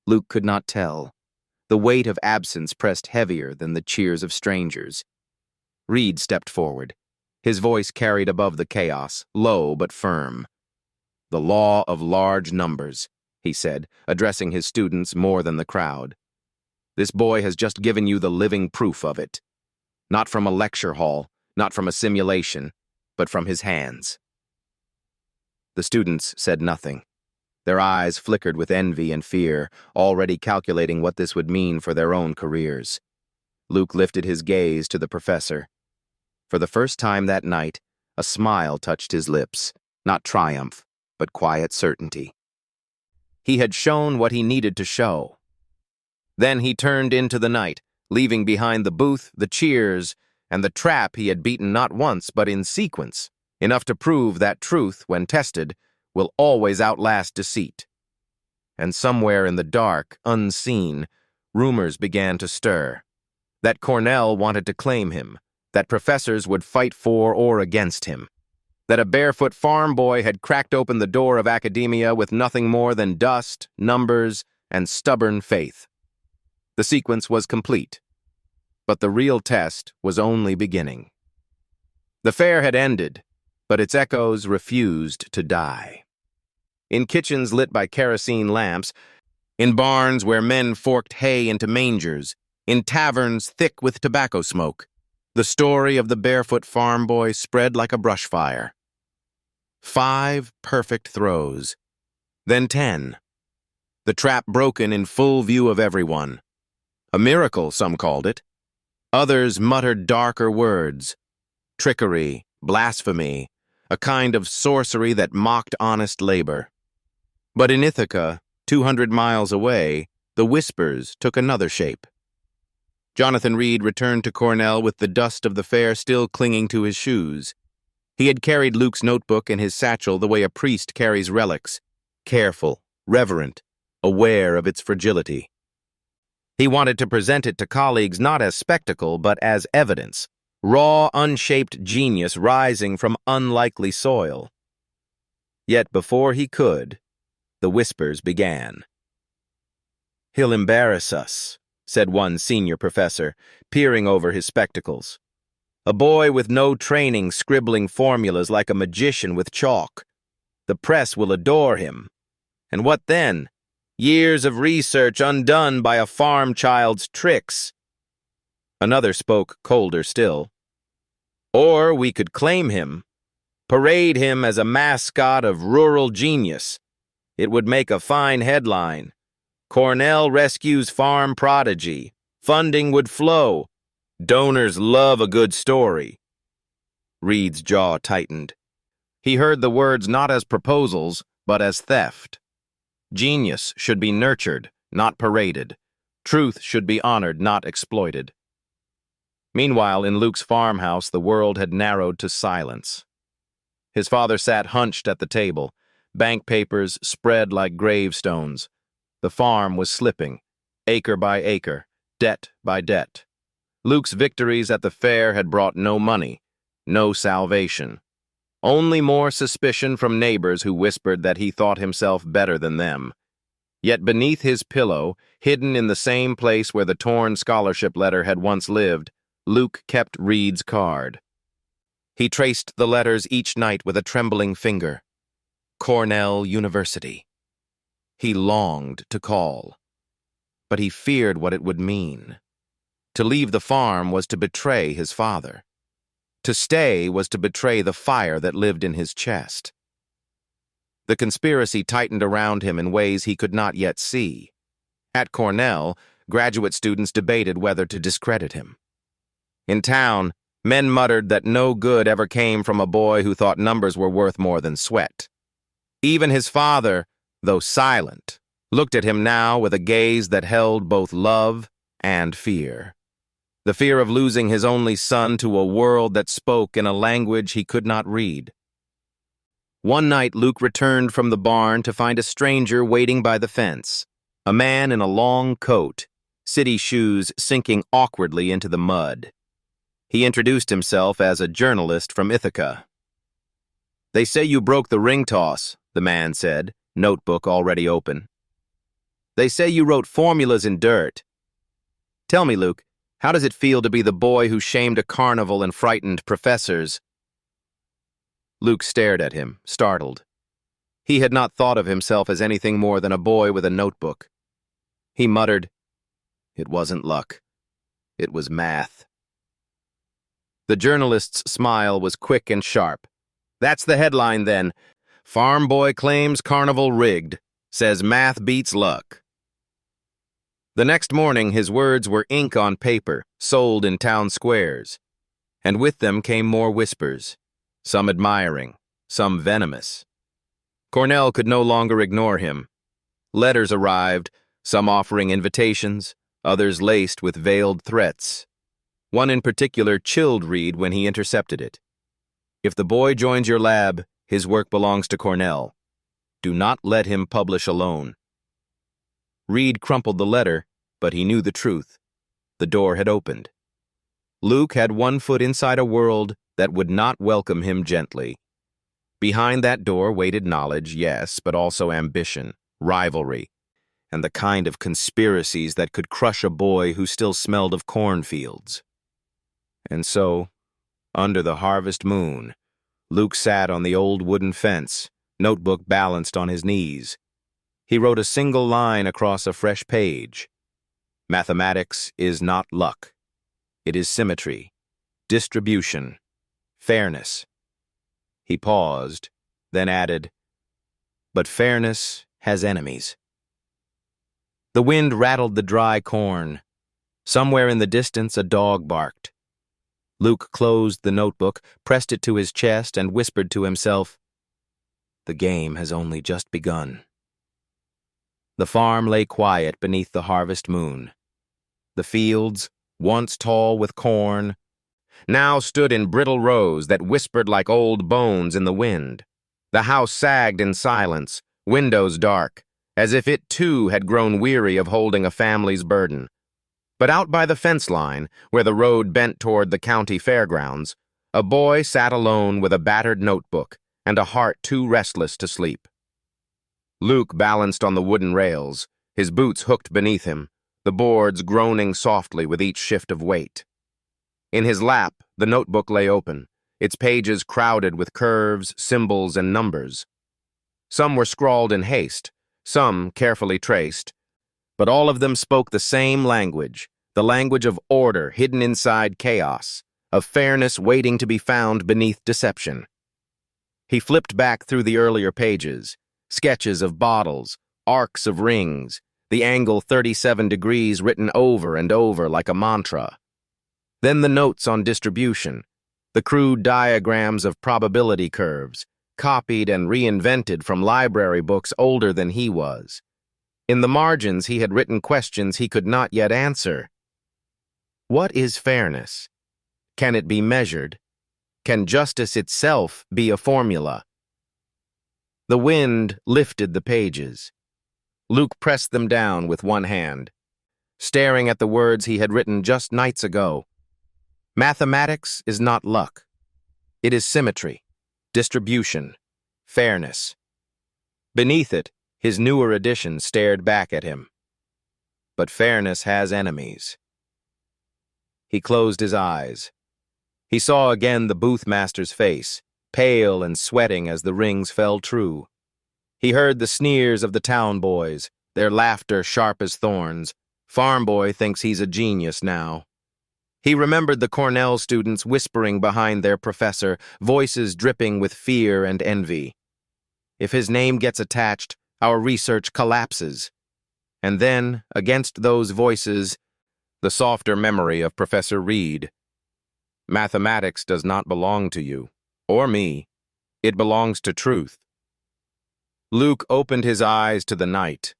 Luke could not tell. The weight of absence pressed heavier than the cheers of strangers. Reed stepped forward. His voice carried above the chaos, low but firm. "The law of large numbers," he said, addressing his students more than the crowd. "This boy has just given you the living proof of it. Not from a lecture hall, not from a simulation, but from his hands." The students said nothing. Their eyes flickered with envy and fear, already calculating what this would mean for their own careers. Luke lifted his gaze to the professor. For the first time that night, a smile touched his lips, not triumph, but quiet certainty. He had shown what he needed to show. Then he turned into the night, leaving behind the booth, the cheers, and the trap he had beaten not once but in sequence, enough to prove that truth, when tested, will always outlast deceit. And somewhere in the dark, unseen, rumors began to stir. That Cornell wanted to claim him, that professors would fight for or against him, that a barefoot farm boy had cracked open the door of academia with nothing more than dust, numbers, and stubborn faith. The sequence was complete, but the real test was only beginning. The fair had ended, but its echoes refused to die. In kitchens lit by kerosene lamps, in barns where men forked hay into mangers, in taverns thick with tobacco smoke, the story of the barefoot farm boy spread like a brush fire. 5 perfect throws, then 10. The trap broken in full view of everyone. A miracle, some called it. Others muttered darker words. Trickery, blasphemy, a kind of sorcery that mocked honest labor. But in Ithaca, 200 miles away, the whispers took another shape. Jonathan Reed returned to Cornell with the dust of the fair still clinging to his shoes. He had carried Luke's notebook in his satchel the way a priest carries relics, careful, reverent, aware of its fragility. He wanted to present it to colleagues not as spectacle, but as evidence, raw, unshaped genius rising from unlikely soil. Yet before he could, the whispers began. "He'll embarrass us. said one senior professor, peering over his spectacles. "A boy with no training scribbling formulas like a magician with chalk. The press will adore him. And what then? Years of research undone by a farm child's tricks." Another spoke colder still. "Or we could claim him, parade him as a mascot of rural genius. It would make a fine headline. Cornell rescues farm prodigy. Funding would flow. Donors love a good story." Reed's jaw tightened. He heard the words not as proposals, but as theft. Genius should be nurtured, not paraded. Truth should be honored, not exploited. Meanwhile, in Luke's farmhouse, the world had narrowed to silence. His father sat hunched at the table, bank papers spread like gravestones. The farm was slipping, acre by acre, debt by debt. Luke's victories at the fair had brought no money, no salvation. Only more suspicion from neighbors who whispered that he thought himself better than them. Yet beneath his pillow, hidden in the same place where the torn scholarship letter had once lived, Luke kept Reed's card. He traced the letters each night with a trembling finger. Cornell University. He longed to call, but he feared what it would mean. To leave the farm was to betray his father. To stay was to betray the fire that lived in his chest. The conspiracy tightened around him in ways he could not yet see. At Cornell, graduate students debated whether to discredit him. In town, men muttered that no good ever came from a boy who thought numbers were worth more than sweat. Even his father, though silent, looked at him now with a gaze that held both love and fear. The fear of losing his only son to a world that spoke in a language he could not read. One night, Luke returned from the barn to find a stranger waiting by the fence, a man in a long coat, city shoes sinking awkwardly into the mud. He introduced himself as a journalist from Ithaca. "They say you broke the ring toss," the man said, notebook already open. "They say you wrote formulas in dirt. Tell me, Luke, how does it feel to be the boy who shamed a carnival and frightened professors?" Luke stared at him, startled. He had not thought of himself as anything more than a boy with a notebook. He muttered, "It wasn't luck. It was math." The journalist's smile was quick and sharp. "That's the headline, then. Farmboy claims carnival rigged, says math beats luck." The next morning, his words were ink on paper, sold in town squares. And with them came more whispers, some admiring, some venomous. Cornell could no longer ignore him. Letters arrived, some offering invitations, others laced with veiled threats. One in particular chilled Reed when he intercepted it. "If the boy joins your lab, his work belongs to Cornell. Do not let him publish alone." Reed crumpled the letter, but he knew the truth. The door had opened. Luke had one foot inside a world that would not welcome him gently. Behind that door waited knowledge, yes, but also ambition, rivalry, and the kind of conspiracies that could crush a boy who still smelled of cornfields. And so, under the harvest moon, Luke sat on the old wooden fence, notebook balanced on his knees. He wrote a single line across a fresh page. "Mathematics is not luck. It is symmetry, distribution, fairness." He paused, then added, "But fairness has enemies." The wind rattled the dry corn. Somewhere in the distance, a dog barked. Luke closed the notebook, pressed it to his chest, and whispered to himself, "The game has only just begun." The farm lay quiet beneath the harvest moon. The fields, once tall with corn, now stood in brittle rows that whispered like old bones in the wind. The house sagged in silence, windows dark, as if it too had grown weary of holding a family's burden. But out by the fence line, where the road bent toward the county fairgrounds, a boy sat alone with a battered notebook and a heart too restless to sleep. Luke balanced on the wooden rails, his boots hooked beneath him, the boards groaning softly with each shift of weight. In his lap, the notebook lay open, its pages crowded with curves, symbols, and numbers. Some were scrawled in haste, some carefully traced, but all of them spoke the same language, the language of order hidden inside chaos, of fairness waiting to be found beneath deception. He flipped back through the earlier pages, sketches of bottles, arcs of rings, the angle 37 degrees written over and over like a mantra. Then the notes on distribution, the crude diagrams of probability curves, copied and reinvented from library books older than he was. In the margins, he had written questions he could not yet answer. What is fairness? Can it be measured? Can justice itself be a formula? The wind lifted the pages. Luke pressed them down with one hand, staring at the words he had written just nights ago. Mathematics is not luck. It is symmetry, distribution, fairness. Beneath it, his newer edition stared back at him. But fairness has enemies. He closed his eyes. He saw again the boothmaster's face, pale and sweating as the rings fell true. He heard the sneers of the town boys, their laughter sharp as thorns. Farmboy thinks he's a genius now. He remembered the Cornell students whispering behind their professor, voices dripping with fear and envy. If his name gets attached, our research collapses. And then, against those voices, the softer memory of Professor Reed. Mathematics does not belong to you, or me. It belongs to truth. Luke opened his eyes to the night.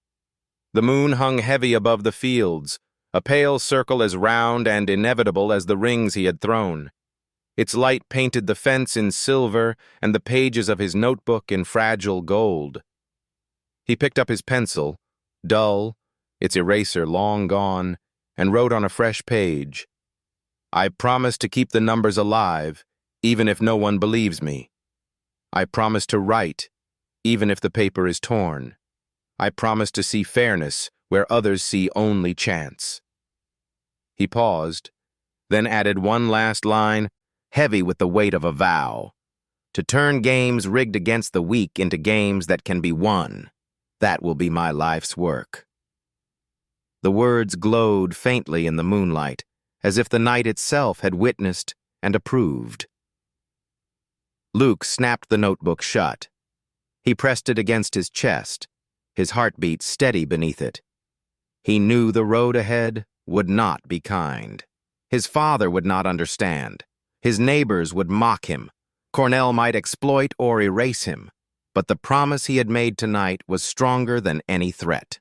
The moon hung heavy above the fields, a pale circle as round and inevitable as the rings he had thrown. Its light painted the fence in silver and the pages of his notebook in fragile gold. He picked up his pencil, dull, its eraser long gone, and wrote on a fresh page, "I promise to keep the numbers alive, even if no one believes me. I promise to write, even if the paper is torn. I promise to see fairness where others see only chance." He paused, then added one last line, heavy with the weight of a vow. "To turn games rigged against the weak into games that can be won. That will be my life's work." The words glowed faintly in the moonlight, as if the night itself had witnessed and approved. Luke snapped the notebook shut. He pressed it against his chest, his heartbeat steady beneath it. He knew the road ahead would not be kind. His father would not understand. His neighbors would mock him. Cornell might exploit or erase him. But the promise he had made tonight was stronger than any threat.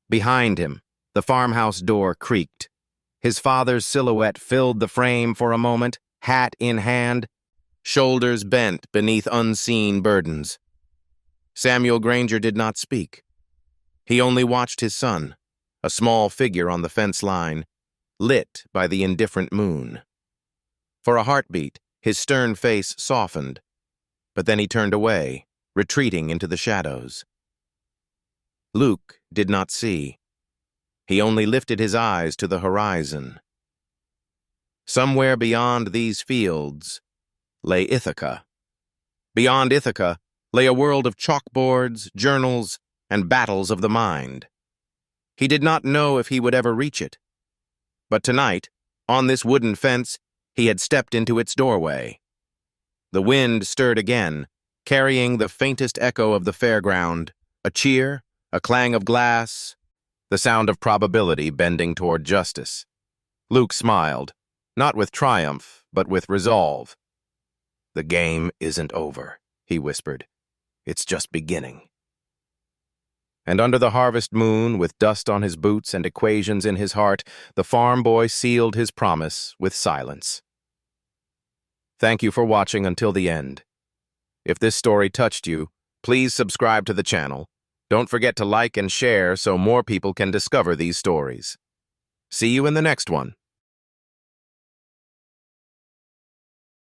Behind him, the farmhouse door creaked. His father's silhouette filled the frame for a moment, hat in hand, shoulders bent beneath unseen burdens. Samuel Granger did not speak. He only watched his son, a small figure on the fence line, lit by the indifferent moon. For a heartbeat, his stern face softened, but then he turned away, retreating into the shadows. Luke did not see. He only lifted his eyes to the horizon. Somewhere beyond these fields lay Ithaca. Beyond Ithaca lay a world of chalkboards, journals, and battles of the mind. He did not know if he would ever reach it. But tonight, on this wooden fence, he had stepped into its doorway. The wind stirred again, carrying the faintest echo of the fairground, a cheer, a clang of glass, the sound of probability bending toward justice. Luke smiled, not with triumph, but with resolve. "The game isn't over," he whispered. "It's just beginning." And under the harvest moon, with dust on his boots and equations in his heart, the farm boy sealed his promise with silence. Thank you for watching until the end. If this story touched you, please subscribe to the channel. Don't forget to like and share so more people can discover these stories. See you in the next one.